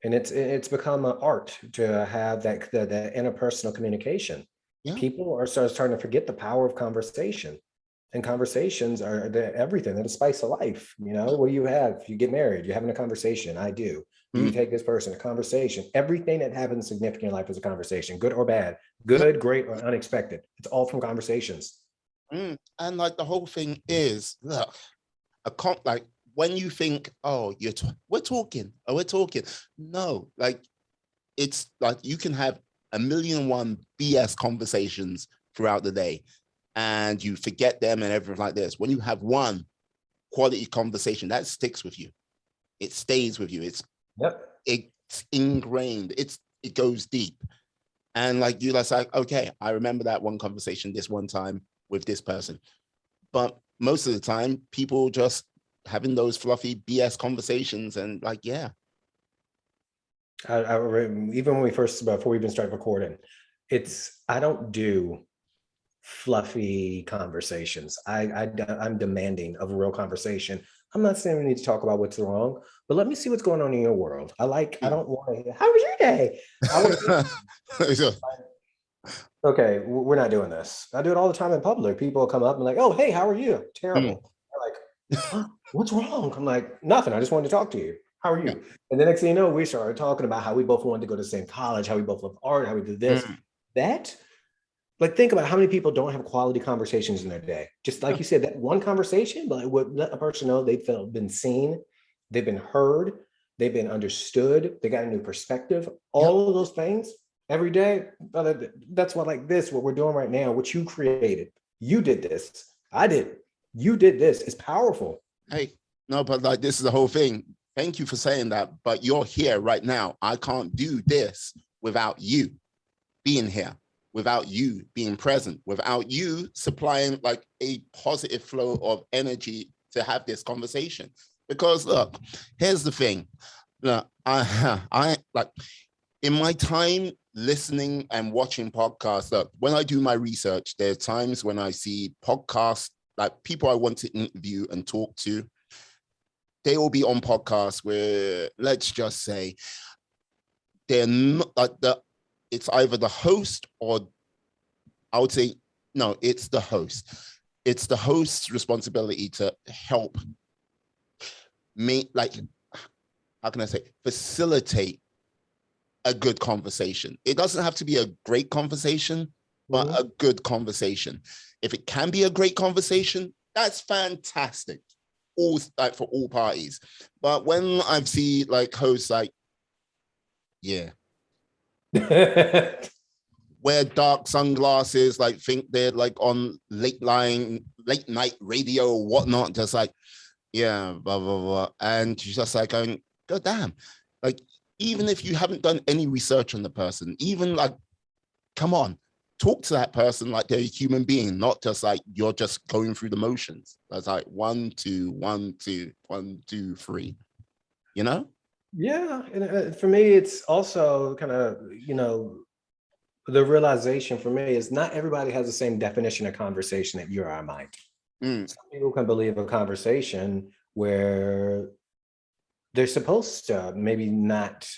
And it's become an art to have that interpersonal communication. Yeah. People are starting to forget the power of conversation. And conversations are everything. They're the spice of life. You know, what do you have? You get married, you're having a conversation. I do. You take this person, a conversation. Everything that happens significant in life is a conversation, good or bad, good, great, or unexpected. It's all from conversations. And like the whole thing is, look, like when you think, oh, we're talking. No, like it's like you can have 1,000,001 BS conversations throughout the day and you forget them and everything like this. When you have one quality conversation, that sticks with you. It stays with you. It's ingrained. It goes deep. And like you're like, okay, I remember that one conversation this one time with this person. But most of the time, people just having those fluffy BS conversations and like, yeah. Even when before we even started recording, I don't do fluffy conversations. I'm demanding of a real conversation. I'm not saying we need to talk about what's wrong, but let me see what's going on in your world. I don't want to hear, how was your day? Okay, we're not doing this. I do it all the time in public. People come up and like, oh, hey, how are you? Terrible. They're like, huh? What's wrong? I'm like, nothing. I just wanted to talk to you. How are you? And the next thing you know, we started talking about how we both wanted to go to the same college, how we both love art, how we do this, that. Like, think about how many people don't have quality conversations in their day. Just like you said, that one conversation, but it would let a person know they felt been seen, they've been heard, they've been understood, they got a new perspective. All of those things every day. That's what what we're doing right now, what you created. You did this. I did. You did this. It's powerful. Hey, no, but like this is the whole thing. Thank you for saying that. But you're here right now. I can't do this without you being here, without you being present, without you supplying like a positive flow of energy to have this conversation. Because look, here's the thing. Look, I like in my time listening and watching podcasts, look, when I do my research, there are times when I see podcasts, like people I want to interview and talk to, they will be on podcasts where, let's just say, they're not like it's either the host or I would say, no, it's the host. It's the host's responsibility to help me, like, how can I say, facilitate a good conversation. It doesn't have to be a great conversation, but a good conversation. If it can be a great conversation, that's fantastic. Like for all parties. But when I've seen like hosts like, yeah, wear dark sunglasses, like think they're like on late night radio or whatnot, just like, yeah, blah, blah, blah. And she's just like going, God damn. Like, even if you haven't done any research on the person, even like, come on, talk to that person like they're a human being, not just like you're just going through the motions. That's like 1, 2, 1, 2, 1, 2, 3, you know? Yeah. And for me, it's also kind of, the realization for me is not everybody has the same definition of conversation that you or I might. Mm, Some people can believe a conversation where they're supposed to maybe not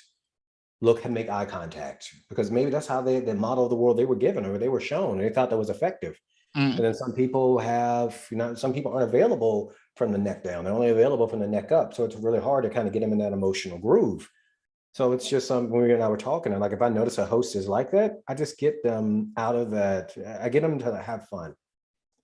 look and make eye contact because maybe that's how they model the world they were given or they were shown and they thought that was effective. mm. And then some people have, some people aren't available from the neck down. They're only available from the neck up. So it's really hard to kind of get them in that emotional groove. So it's just when we and I were talking, and like if I notice a host is like that, I just get them out of that. I get them to have fun.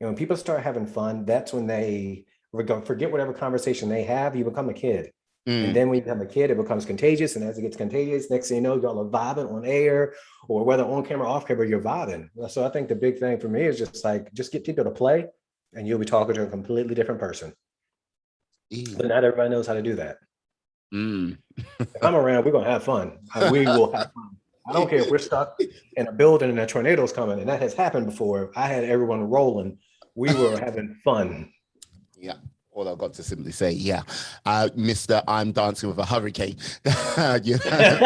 When people start having fun, that's when they forget whatever conversation they have. You become a kid. And Mm. then when you become a kid, it becomes contagious. And as it gets contagious, next thing you know, y'all are vibing on air or whether on camera, off camera, you're vibing. So I think the big thing for me is just get people to play and you'll be talking to a completely different person. But not everybody knows how to do that. Mm. If I'm around, we're going to have fun. We will have fun. I don't care if we're stuck in a building and a tornado's coming. And that has happened before. I had everyone rolling. We were having fun. Yeah. All I've got to simply say, yeah, Mr. I'm dancing with a hurricane. Yeah.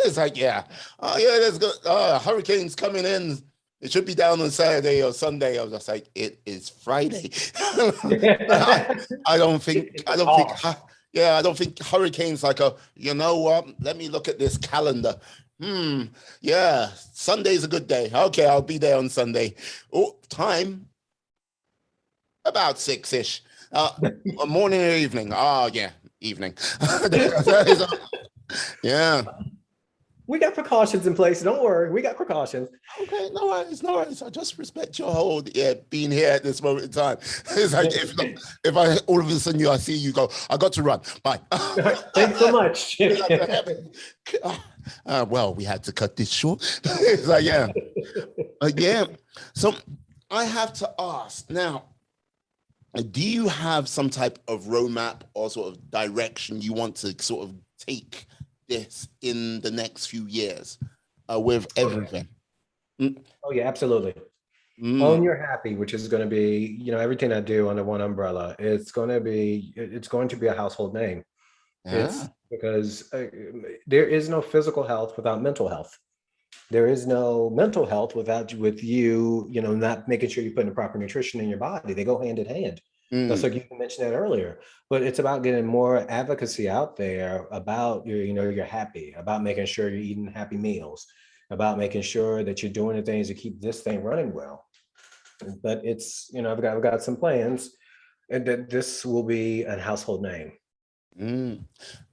It's like, yeah. Oh, yeah, there's good. Hurricanes coming in. It should be down on Saturday or Sunday. I was just like, it is Friday. I don't think, It's off. yeah, I don't think hurricanes like you know what? Let me look at this calendar. Yeah, Sunday's a good day. Okay, I'll be there on Sunday. Oh, time about 6-ish. Morning or evening? Oh, yeah, evening. Yeah. We got precautions in place. Don't worry. We got precautions. Okay, no worries, no worries. I just respect your whole being here at this moment in time. It's like if I all of a sudden I see you go, I got to run. Bye. Thanks so much. Well, we had to cut this short. It's like, yeah. Yeah. So I have to ask now, do you have some type of roadmap or sort of direction you want to sort of take this in the next few years with everything? Oh yeah, absolutely. Own your happy, which is going to be, everything I do under one umbrella. It's going to be a household name. It's Yeah. because there is no physical health without mental health. There is no mental health with you, not making sure you put in the proper nutrition in your body. They go hand in hand. That's like you mentioned that earlier. But it's about getting more advocacy out there about you're happy, about making sure you're eating happy meals, about making sure that you're doing the things to keep this thing running well. But it's, I've got some plans and that this will be a household name.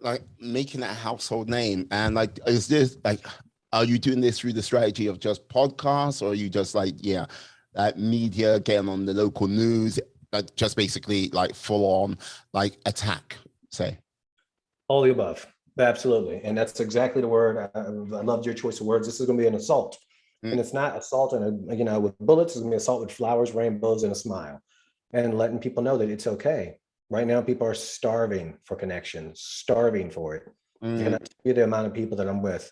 Like making that household name. And like, is this like, are you doing this through the strategy of just podcasts or are you just like, yeah, media, getting on the local news, like just basically like full on like attack, say? All the above. Absolutely. And that's exactly the word. I loved your choice of words. This is going to be an assault. And it's not assault with bullets. It's going to be assault with flowers, rainbows, and a smile. And letting people know that it's okay. Right now, people are starving for connection, starving for it. And I tell you the amount of people that I'm with,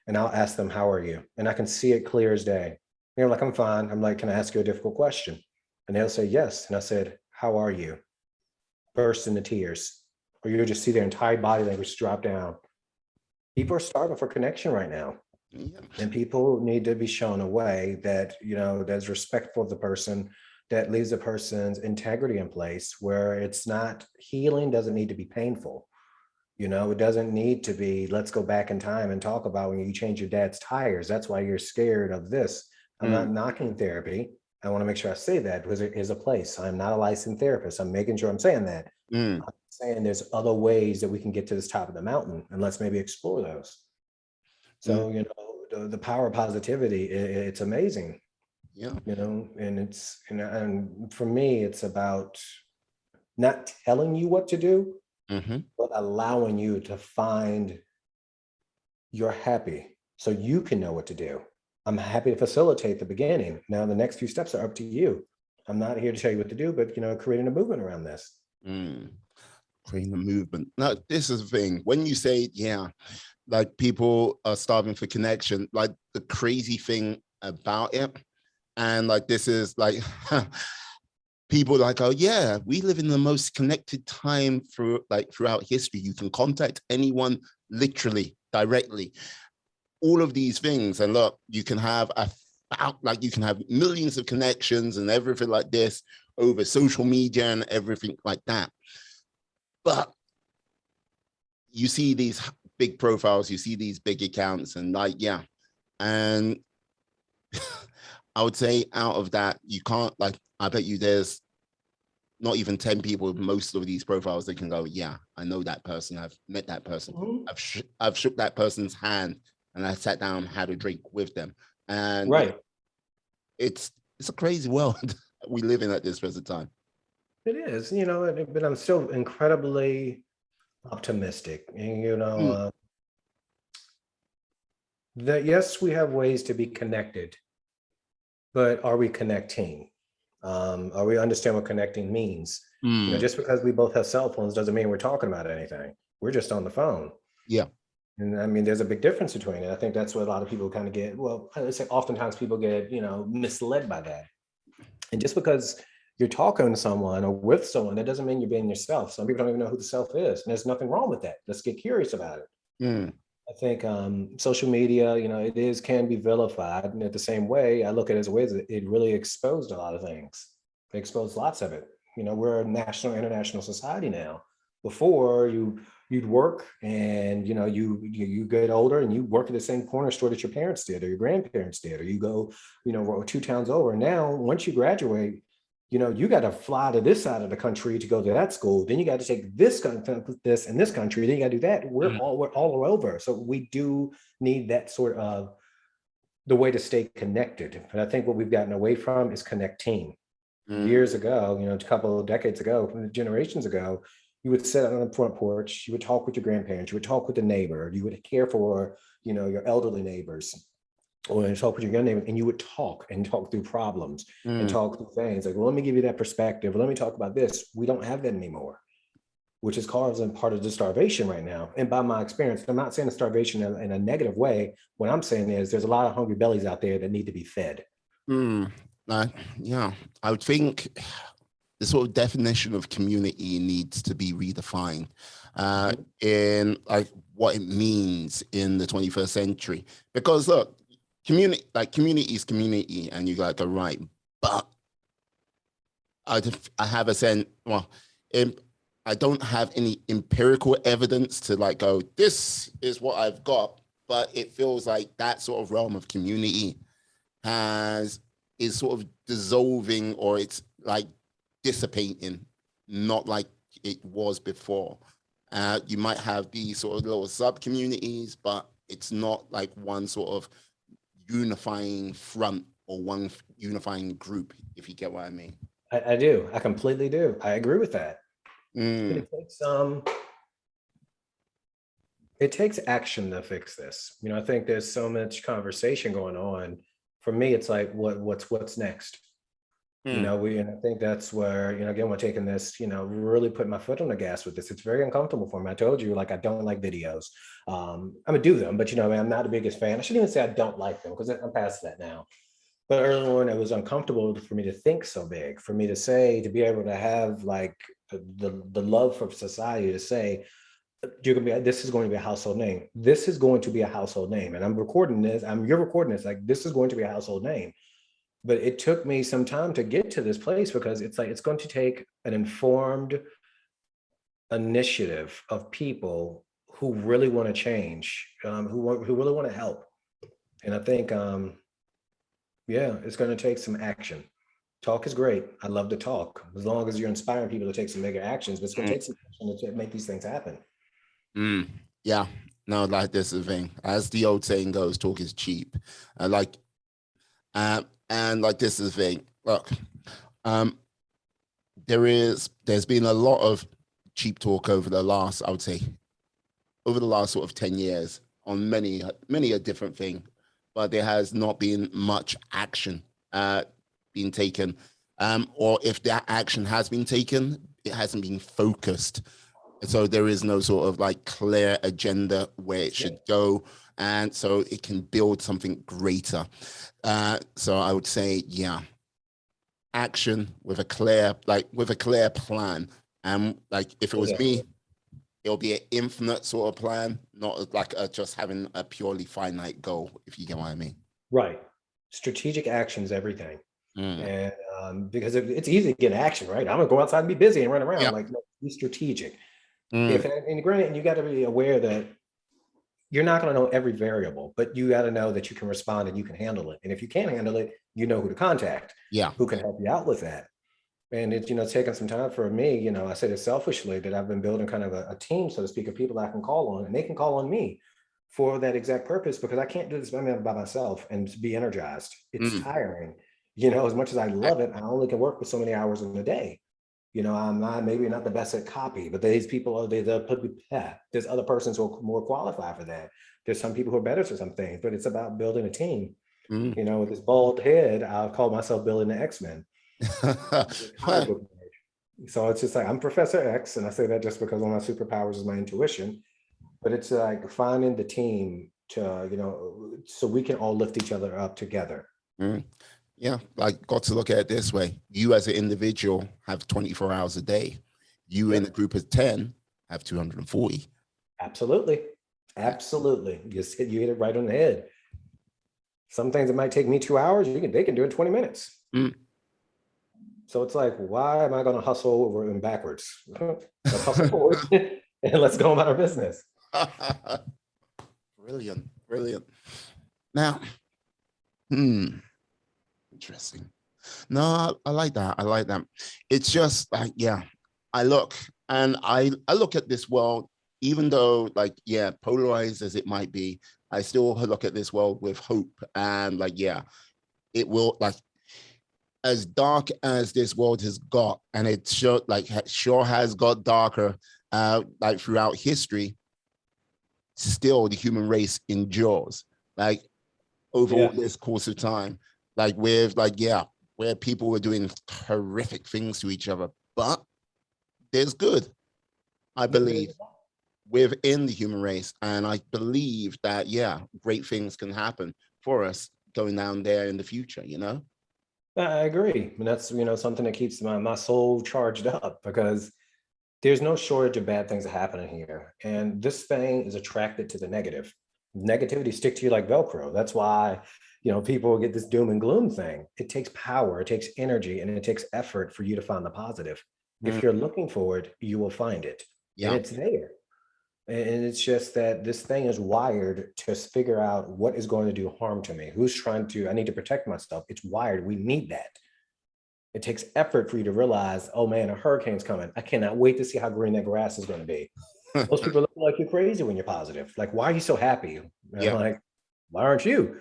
and I'll ask them, how are you? And I can see it clear as day. Like, I'm fine. I'm like, can I ask you a difficult question? And they'll say, yes. And I said, how are you? Burst into tears. Or you'll just see their entire body language drop down. People are starving for connection right now. Yeah. And people need to be shown a way that, that's respectful of the person, that leaves the person's integrity in place, where it's not, healing doesn't need to be painful. It doesn't need to be, let's go back in time and talk about when you change your dad's tires. That's why you're scared of this. I'm not knocking therapy. I want to make sure I say that because there is a place. I'm not a licensed therapist. I'm making sure I'm saying that. I'm saying there's other ways that we can get to this top of the mountain, and let's maybe explore those. So, the power of positivity, it's amazing. Yeah. And it's, and for me, it's about not telling you what to do, but allowing you to find you're happy so you can know what to do. I'm happy to facilitate the beginning. Now the next few steps are up to you. I'm not here to tell you what to do, but creating a movement around this. Mm. Creating a movement. Now, this is the thing. When you say, yeah, like people are starving for connection, like the crazy thing about it, and like this is like people like, oh yeah, we live in the most connected time throughout history. You can contact anyone literally directly. All of these things, and look, you can have you can have millions of connections and everything like this over social media and everything like that. But you see these big profiles, you see these big accounts, and like, yeah. And I would say out of that, you can't, like, I bet you there's not even 10 people with most of these profiles that can go, yeah, I know that person, I've met that person, I've shook that person's hand, and I sat down and had a drink with them. And Right. It's a crazy world we live in at this present time. It is, but I'm still incredibly optimistic. And, that yes, we have ways to be connected, but are we connecting? Are we understand what connecting means? Just because we both have cell phones doesn't mean we're talking about anything. We're just on the phone. Yeah. And I mean, there's a big difference between it. I think that's what a lot of people kind of get. Well, I say oftentimes people get, misled by that. And just because you're talking to someone or with someone, that doesn't mean you're being yourself. Some people don't even know who the self is. And there's nothing wrong with that. Let's get curious about it. I think social media, can be vilified. And at the same way, I look at it as a way that it really exposed a lot of things. It exposed lots of it. We're a national, international society now. Before you'd work and you get older and you work at the same corner store that your parents did or your grandparents did, or you go, two towns over. Now, once you graduate, you got to fly to this side of the country to go to that school. Then you got to take this in this country. Then you got to do that. We're all over. So we do need that sort of the way to stay connected. And I think what we've gotten away from is connecting. Years ago, a couple of decades ago, generations ago, you would sit on the front porch, you would talk with your grandparents, you would talk with the neighbor, you would care for, your elderly neighbors, or talk with your young neighbor, and you would talk through problems and talk through things like, well, let me give you that perspective. Let me talk about this. We don't have that anymore, which is causing part of the starvation right now. And by my experience, I'm not saying the starvation in a negative way. What I'm saying is there's a lot of hungry bellies out there that need to be fed. Yeah, I would think the sort of definition of community needs to be redefined in like what it means in the 21st century. Because look, community is community, and you like, right, but I have a sense. Well, I don't have any empirical evidence to like go, this is what I've got, but it feels like that sort of realm of community is sort of dissolving, or it's like dissipating, not like it was before. You might have these sort of little sub communities, but it's not like one sort of unifying front or one unifying group, if you get what I mean. I do. I completely do. I agree with that. It takes action to fix this. I think there's so much conversation going on. For me, it's like, what's next? And I think that's where, again, we're taking this, really putting my foot on the gas with this. It's very uncomfortable for me. I told you, like, I don't like videos. I'm gonna do them, but I'm not the biggest fan. I shouldn't even say I don't like them, because I'm past that now. But early on, it was uncomfortable for me to think so big, for me to say, to be able to have like the love for society to say, this is going to be a household name. This is going to be a household name. And you're recording this, like, this is going to be a household name. But it took me some time to get to this place, because it's like, it's going to take an informed initiative of people who really want to change, who really want to help. And I think, it's going to take some action. Talk is great. I love to talk, as long as you're inspiring people to take some bigger actions, but it's going to take some action to make these things happen. Yeah, no, like this is the thing. As the old saying goes, talk is cheap. And like this is the thing. Look, there's been a lot of cheap talk over the last, I would say, over the last sort of 10 years on many a different thing, but there has not been much action being taken. Or if that action has been taken, it hasn't been focused. So there is no sort of like clear agenda where it should go. And so it can build something greater. So I would say, yeah, action with a clear plan. And like if it was me, it'll be an infinite sort of plan, not like just having a purely finite goal, if you get what I mean. Right. Strategic action is everything. And because it's easy to get action, right? I'm gonna go outside and be busy and run around. Yeah. Like, no, be strategic. And granted, you got to be aware that you're not going to know every variable, but you got to know that you can respond and you can handle it. And if you can't handle it, you know who to contact. Yeah. Who can help you out with that. And it's, taking some time for me, I said it selfishly that I've been building kind of a team, so to speak, of people I can call on, and they can call on me for that exact purpose, because I can't do this by myself and be energized. It's tiring. As much as I love it, I only can work with so many hours in a day. I'm maybe not the best at copy, but there's other persons who are more qualified for that. There's some people who are better for some things, but it's about building a team. With this bald head, I'll call myself building the X-Men. So it's just like, I'm Professor X, and I say that just because one of my superpowers is my intuition, but it's like finding the team to, so we can all lift each other up together. Yeah, like got to look at it this way. You as an individual have 24 hours a day. You in a group of 10 have 240. Absolutely. Absolutely. You hit it right on the head. Some things that might take me 2 hours, they can do it in 20 minutes. So it's like, why am I going to hustle over and backwards? Let's hustle forward and let's go about our business. Brilliant. Now, interesting. No, I like that. It's just like, yeah, I look at this world, even though like, yeah, polarized as it might be, I still look at this world with hope. And like, yeah, it will, like, as dark as this world has got, and it sure has got darker like throughout history, still the human race endures, like over all this course of time, like with like, yeah, where people were doing horrific things to each other, but there's good, I believe, within the human race. And I believe that, yeah, great things can happen for us going down there in the future, I agree. And that's, something that keeps my soul charged up, because there's no shortage of bad things happening here. And this thing is attracted to the negative. Negativity stick to you like Velcro. That's why, people get this doom and gloom thing. It takes power, it takes energy, and it takes effort for you to find the positive. If you're looking for it, you will find it. And it's there. And it's just that this thing is wired to figure out what is going to do harm to me. I need to protect myself. It's wired. We need that. It takes effort for you to realize, oh man, a hurricane's coming. I cannot wait to see how green that grass is going to be. Most people look like you're crazy when you're positive. Like, why are you so happy? And I'm like, why aren't you?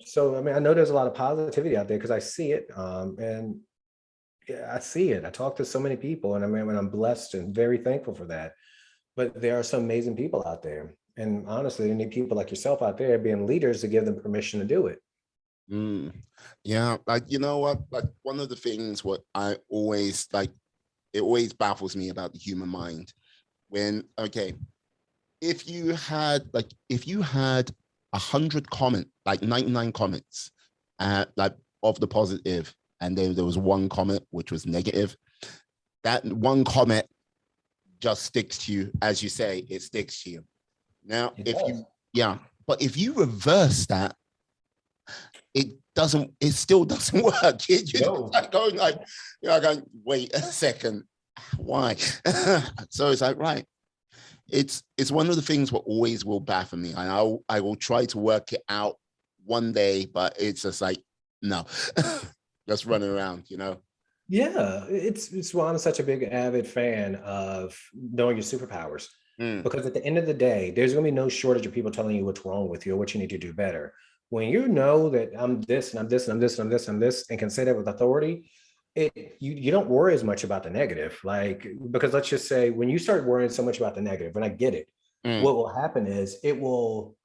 So, I know there's a lot of positivity out there because I see it. And yeah, I see it. I talk to so many people, and I'm blessed and very thankful for that. But there are some amazing people out there. And honestly, they need people like yourself out there being leaders to give them permission to do it. Yeah, like, you know what? Like, one of the things what I always like, it always baffles me about the human mind. When, okay, if you had 100 like 99 comments, like of the positive, and then there was one comment which was negative, that one comment just sticks to you. As you say, it sticks to you. Now, but if you reverse that, it still doesn't work. You're like going like, going, wait a second, why? So it's like, right. It's one of the things what always will baffle me. I will try to work it out one day, but it's just like, no, just running around, Yeah, it's why I'm such a big avid fan of knowing your superpowers. Because at the end of the day, there's going to be no shortage of people telling you what's wrong with you or what you need to do better. When you know that I'm this and I'm this and I'm this and I'm this and I'm this, and can say that with authority, you don't worry as much about the negative. Like, because let's just say when you start worrying so much about the negative, and I get it, what will happen is you will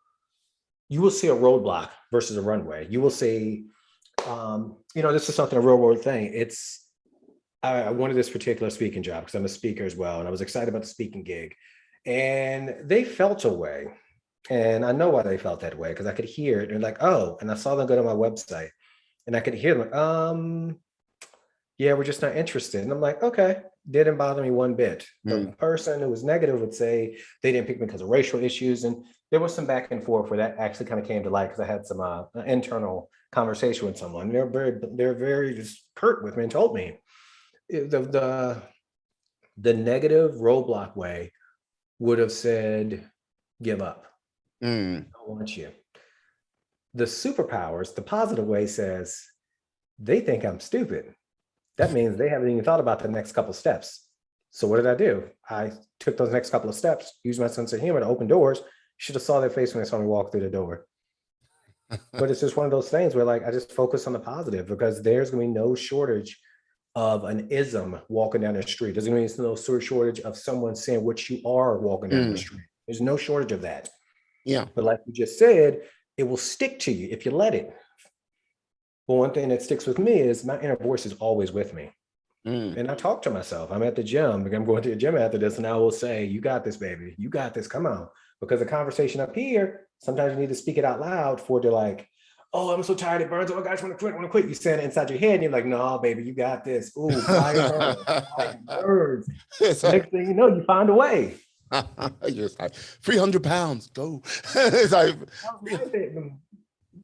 see a roadblock versus a runway. You will see, this is something, a real world thing. I wanted this particular speaking job because I'm a speaker as well. And I was excited about the speaking gig. And they felt a way. And I know why they felt that way, because I could hear it and like, oh, and I saw them go to my website and I could hear them like, yeah, we're just not interested. And I'm like, okay, didn't bother me one bit. The person who was negative would say they didn't pick me because of racial issues. And there was some back and forth where that actually kind of came to light because I had some internal conversation with someone. They're very just curt with me and told me the negative roadblock way would have said, give up. I don't want you. The superpowers, the positive way says, they think I'm stupid. That means they haven't even thought about the next couple steps. So what did I do? I took those next couple of steps, used my sense of humor to open doors. You should have saw their face when they saw me walk through the door. But it's just one of those things where like, I just focus on the positive, because there's gonna be no shortage of an ism walking down the street. There's gonna be no shortage of someone saying what you are walking down the street. There's no shortage of that. Yeah. But like you just said, it will stick to you if you let it. But one thing that sticks with me is my inner voice is always with me. And I talk to myself. I'm at the gym. I'm going to the gym after this, and I will say, you got this, baby. You got this. Come on. Because the conversation up here, sometimes you need to speak it out loud for it to like, oh, I'm so tired. It burns. Oh my gosh, I want to quit. You say it inside your head, and you're like, no, baby, you got this. Ooh, fire burns. Next thing you know, you find a way. Just like 300 pounds, go. It's like,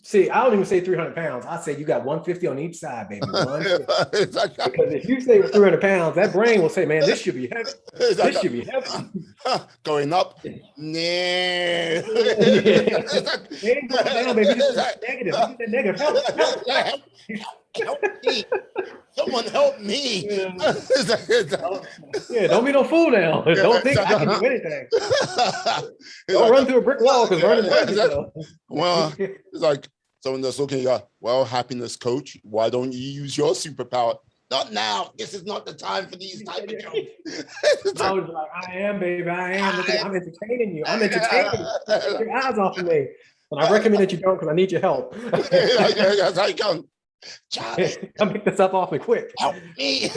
see, I don't even say 300 pounds. I say you got 150 on each side, baby. Because if you say 300 pounds, that brain will say, man, this should be heavy. This should be heavy. Going up. Nah. Ain't going down, baby. This is negative. Negative. Help. Help me. Someone help me. Yeah, don't be no fool now. Don't think I can do anything. Don't run through a brick wall because Vernon Brown. Well, it's like someone that's looking at you, well, happiness coach, why don't you use your superpower? Not now. This is not the time for these type of jokes. I was like, I am, baby. I am. Look at, I'm entertaining you. I'm entertaining you. Take your eyes off of me. And I recommend that you don't, because I need your help. That's how you come. Come pick this up off me quick. Help me.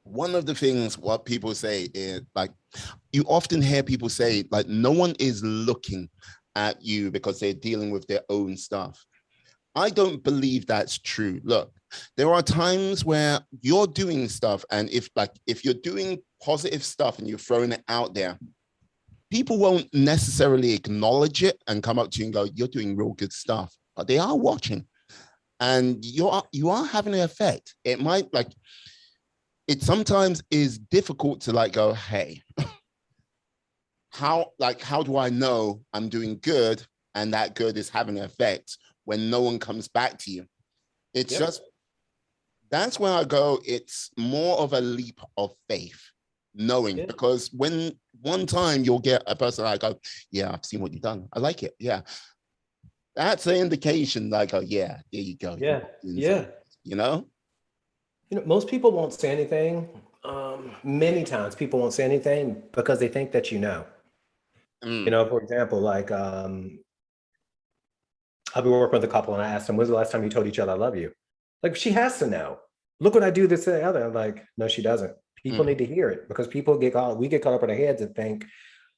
One of the things what people say is like, you often hear people say like, no one is looking at you because they're dealing with their own stuff. I don't believe that's true. Look, there are times where you're doing stuff, and if you're doing positive stuff and you're throwing it out there, people won't necessarily acknowledge it and come up to you and go, you're doing real good stuff, but they are watching, and you are having an effect. It might it sometimes is difficult to like go, hey, how do I know I'm doing good and that good is having an effect when no one comes back to you? It's just, that's when I go, it's more of a leap of faith, knowing, because when one time you'll get a person like, oh, yeah, I've seen what you've done. I like it. Yeah. That's an indication like, oh yeah, there you go. Yeah. You know? Most people won't say anything. Many times people won't say anything because they think that for example, like I'll be working with a couple and I asked them, when's the last time you told each other I love you? Like, she has to know. Look what I do, this and the other. I'm like, no, she doesn't. People need to hear it, because we get caught up in our heads and think,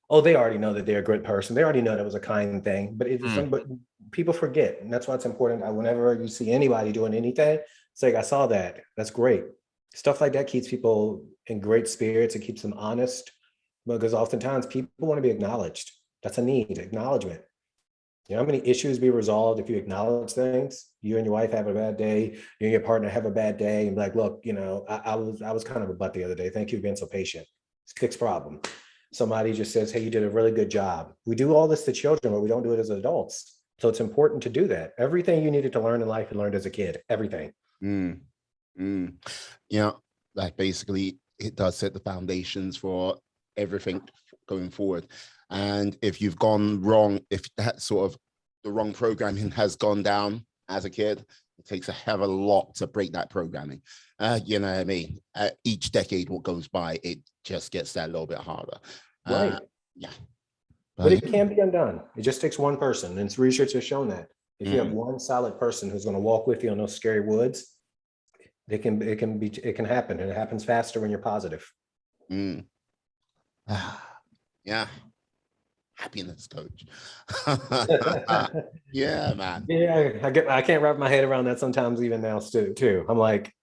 oh, they already know that they're a good person. They already know that was a kind thing, but but people forget. And that's why it's important. Whenever you see anybody doing anything, it's like, I saw that. That's great. Stuff like that keeps people in great spirits. It keeps them honest, because oftentimes people want to be acknowledged. That's a need, acknowledgement. You know how many issues be resolved if you acknowledge things? You and your wife have a bad day, you and your partner have a bad day, and be like, look, I was kind of a butt the other day. Thank you for being so patient. It's a fixed problem. Somebody just says, hey, you did a really good job. We do all this to children, but we don't do it as adults. So it's important to do that. Everything you needed to learn in life, you learned as a kid, everything. Yeah, like basically it does set the foundations for everything going forward. And if you've gone wrong, if that sort of the wrong programming has gone down as a kid, takes a hell of a lot to break that programming. You know what I mean? Each decade what goes by, it just gets that little bit harder. Right. Yeah. But it can be undone. It just takes one person. And research has shown that. If you have one solid person who's going to walk with you on those scary woods, it can happen. And it happens faster when you're positive. Yeah. Happiness coach. Yeah, man. Yeah, I can't wrap my head around that sometimes even now too. I'm like,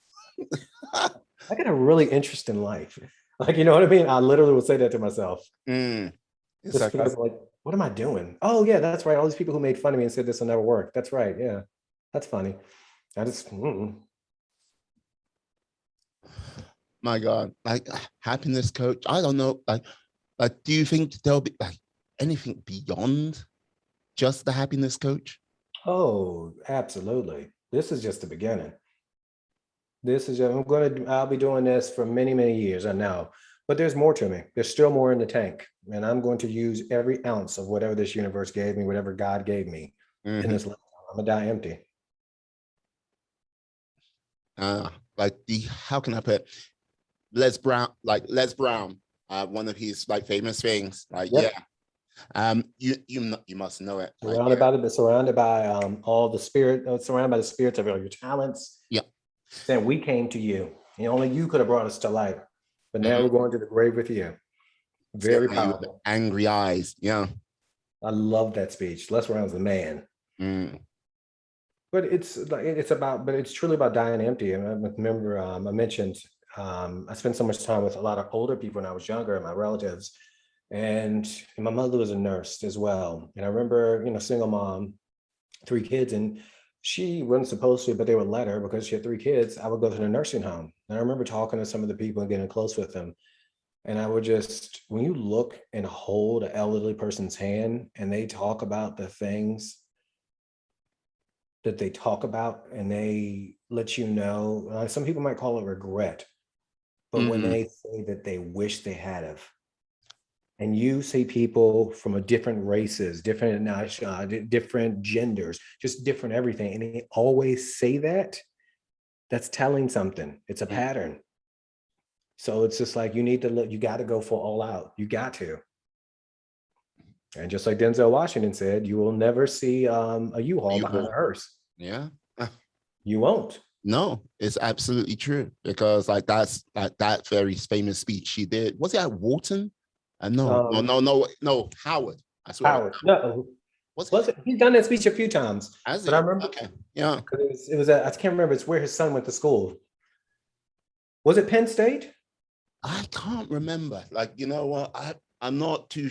I got a really interesting life. Like, you know what I mean? I literally would say that to myself. Just like, what am I doing? Oh yeah, that's right. All these people who made fun of me and said this will never work. That's right. Yeah, that's funny. I just My God, like happiness coach. I don't know. Like, do you think there'll be like anything beyond just the happiness coach? Oh, absolutely. This is just the beginning. I'll be doing this for many, many years, I know, but there's more to me. There's still more in the tank, and I'm going to use every ounce of whatever this universe gave me, whatever God gave me in this lifetime. I'm gonna die empty. Like how can I put it? Les Brown, one of his like famous things, like Yep. you must know it. Surrounded by all the spirit, surrounded by the spirits of all your talents. Yeah. Saying we came to you. And only you could have brought us to life. But now we're going to the grave with you. Very powerful. Angry eyes. Yeah. I love that speech. Les Brown's the man. But it's truly about dying empty. And I remember I mentioned I spent so much time with a lot of older people when I was younger, and my relatives. And my mother was a nurse as well. And I remember, single mom, 3 kids, and she wasn't supposed to, but they would let her because she had 3 kids. I would go to the nursing home. And I remember talking to some of the people and getting close with them. And I would just, when you look and hold an elderly person's hand and they talk about the things that they talk about and they let you know, some people might call it regret, but when they say that they wish they had have, and you see people from a different races, different different genders, just different everything, and they always say that, that's telling something. It's a pattern. So it's just like, you got to go for all out. You got to. And just like Denzel Washington said, you will never see a U-Haul behind a hearse. Yeah. You won't. No, it's absolutely true, because like that's like that very famous speech she did. Was it at Wharton? No, Howard. I swear. Howard. No. Was it? He's done that speech a few times. But I remember. Okay. Yeah. It was I can't remember. It's where his son went to school. Was it Penn State? I can't remember. Like, you know what? I'm not too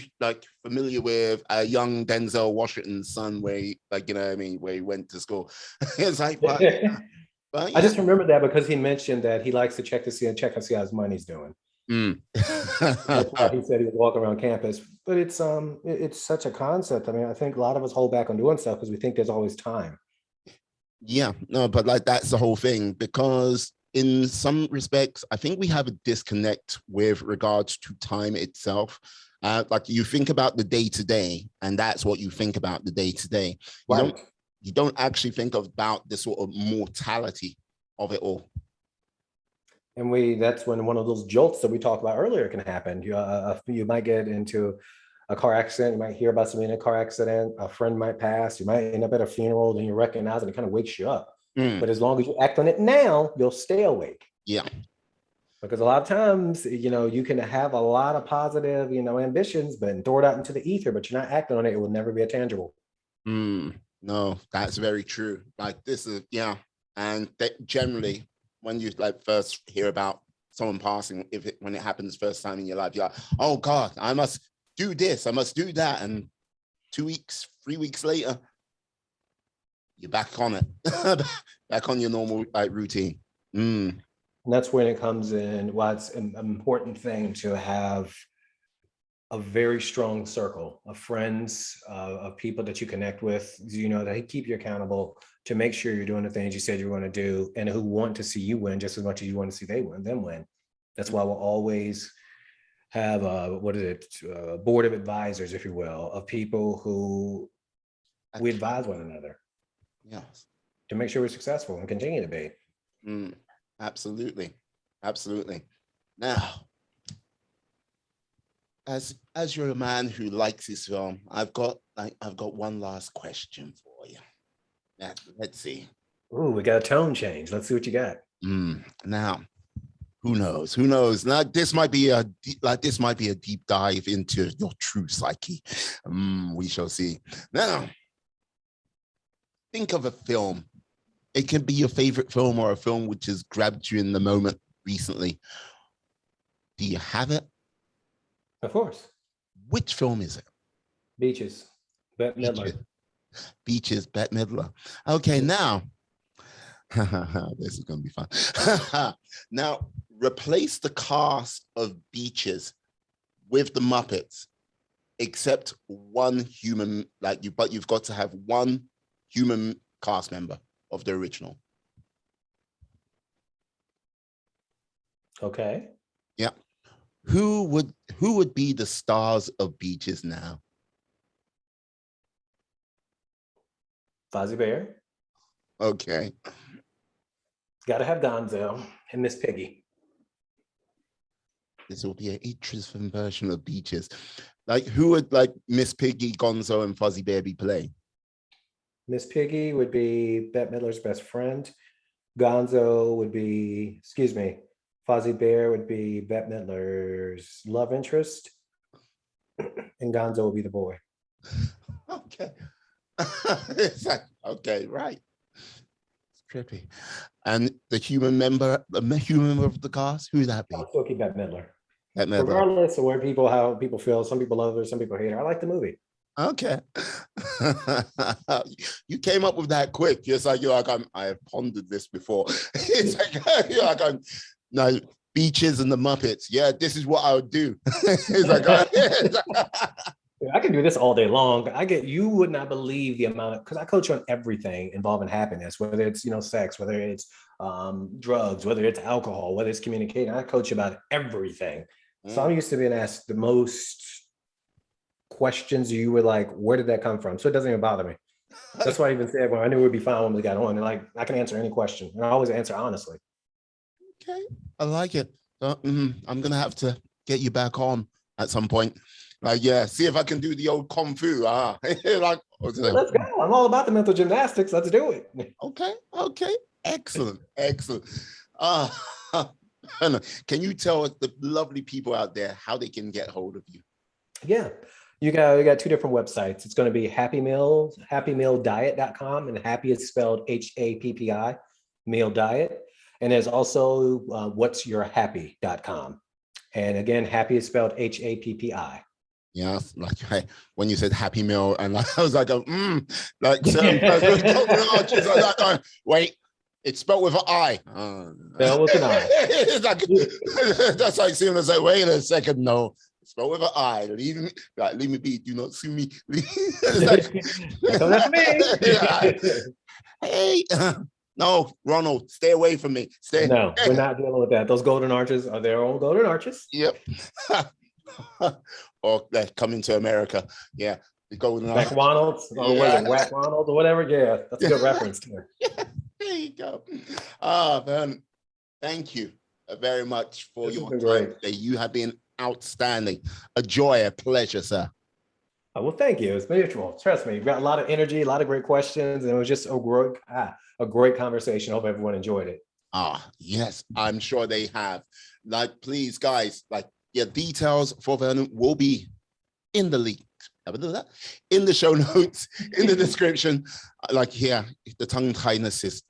familiar with a young Denzel Washington's son where he, where he went to school. It's like, but yeah. I just remember that because he mentioned that he likes to check and see how his money's doing. That's why he said he was walking around campus. But it's such a concept. I mean, I think a lot of us hold back on doing stuff because we think there's always time. Yeah, no, but like that's the whole thing, because in some respects, I think we have a disconnect with regards to time itself. Like you think about the day to day, and that's what you think about the day to day. You don't actually think about the sort of mortality of it all. And that's when one of those jolts that we talked about earlier can happen. You might get into a car accident. You might hear about somebody in a car accident. A friend might pass. You might end up at a funeral. Then you recognize it. It kind of wakes you up. But as long as you act on it now, you'll stay awake. Yeah. Because a lot of times, you can have a lot of positive, ambitions, but throw it out into the ether, but you're not acting on it. It will never be a tangible. No, that's very true. Like this is, yeah. And generally, when you first hear about someone passing, when it happens first time in your life, you're like, oh God, I must do this, I must do that. And 2 weeks, 3 weeks later, you're back on it, back on your normal routine. And that's when it comes in. Why it's an important thing to have a very strong circle of friends, of people that you connect with, that keep you accountable, to make sure you're doing the things you said you were going to do, and who want to see you win just as much as you want to see them win. That's why we'll always have a board of advisors, if you will, of people who we advise one another. Yes. to make sure we're successful and continue to be. Absolutely. Absolutely. Now, as you're a man who likes this film, I've got one last question for you. Let's see. Ooh, we got a tone change. Let's see what you got. Now, who knows? Who knows? Now, this might be a deep dive into your true psyche. We shall see. Now, think of a film. It can be your favorite film or a film which has grabbed you in the moment recently. Do you have it? Of course. Which film is it? Beaches. Bette Midler. Beaches, Bette Midler. Okay, now, this is going to be fun. Now, replace the cast of Beaches with the Muppets, except one human, but you've got to have one human cast member of the original. Okay. Yeah. Who would be the stars of Beaches now? Fozzie Bear. Okay. Got to have Gonzo and Miss Piggy. This will be an interesting version of Beaches. Who would Miss Piggy, Gonzo, and Fozzie Bear be playing? Miss Piggy would be Bette Midler's best friend. Gonzo would be, Fozzie Bear would be Bette Midler's love interest. And Gonzo would be the boy. Okay. Okay, right. It's trippy. And the human member of the cast, who would that be? I'll still keep Bette Midler. Bette Midler. Regardless of how people feel, some people love her, some people hate her. I like the movie. Okay. You came up with that quick. You're like, I have pondered this before. It's like, no, Beaches and the Muppets. Yeah, this is what I would do. It's like, I can do this all day long. You would not believe the amount because I coach on everything involving happiness, whether it's, sex, whether it's drugs, whether it's alcohol, whether it's communicating. I coach about everything. So I'm used to being asked the most questions you were like, where did that come from? So it doesn't even bother me. That's why I even said when I knew it would be fine when we got on. And I can answer any question. And I always answer honestly. Okay, I like it. I'm gonna have to get you back on at some point. See if I can do the old kung fu. Let's go. I'm all about the mental gymnastics. Let's do it. Okay. Excellent. Can you tell the lovely people out there how they can get hold of you? Yeah. You got two different websites. It's going to be happymealdiet.com, and happy is spelled HAPPI, meal diet. And there's also whatsyourhappy.com. And again, happy is spelled HAPPI. Yeah, when you said Happy Meal, and I was like, wait, it's spelled with an I. Spelled with an I. That's like soon as wait a second, no. Spell with an I. Leave me be. Do not sue me. Don't have me. Hey, no, Ronald, stay away from me. No, we're not dealing with that. Those golden arches are their own golden arches. Yep. Or they're coming to America. Yeah, the golden arches. McDonald's, or was it Whack Ronald or whatever? Yeah, that's a good reference too. There you go. Vernon, thank you very much for your time today. You have been outstanding. A joy, a pleasure, sir. Well, thank you. It's mutual. Trust me, you've got a lot of energy, a lot of great questions, and it was just a great conversation. Hope everyone enjoyed it. Yes, I'm sure they have. Please, guys, your details for Vernon will be in the link. In the show notes, in the description. The tongue tightness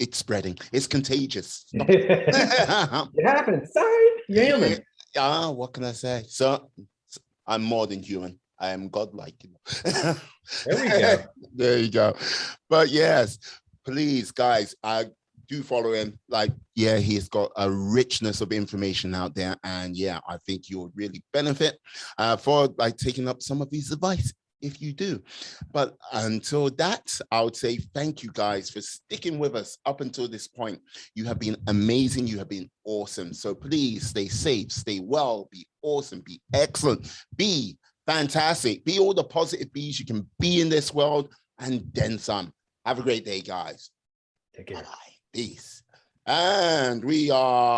it's spreading. It's contagious. It happens. Sorry, you're human. What can I say? So I'm more than human. I am godlike. There we go. There you go. But yes, please, guys, do follow him. He's got a richness of information out there, and I think you'll really benefit for taking up some of his advice if you do. But until that, I would say thank you guys for sticking with us up until this point. You have been amazing. You have been awesome. So please stay safe, stay well, be awesome, be excellent, be fantastic, be all the positive bees you can be in this world, and then some. Have a great day, guys. Take care. Bye-bye. Peace. And we are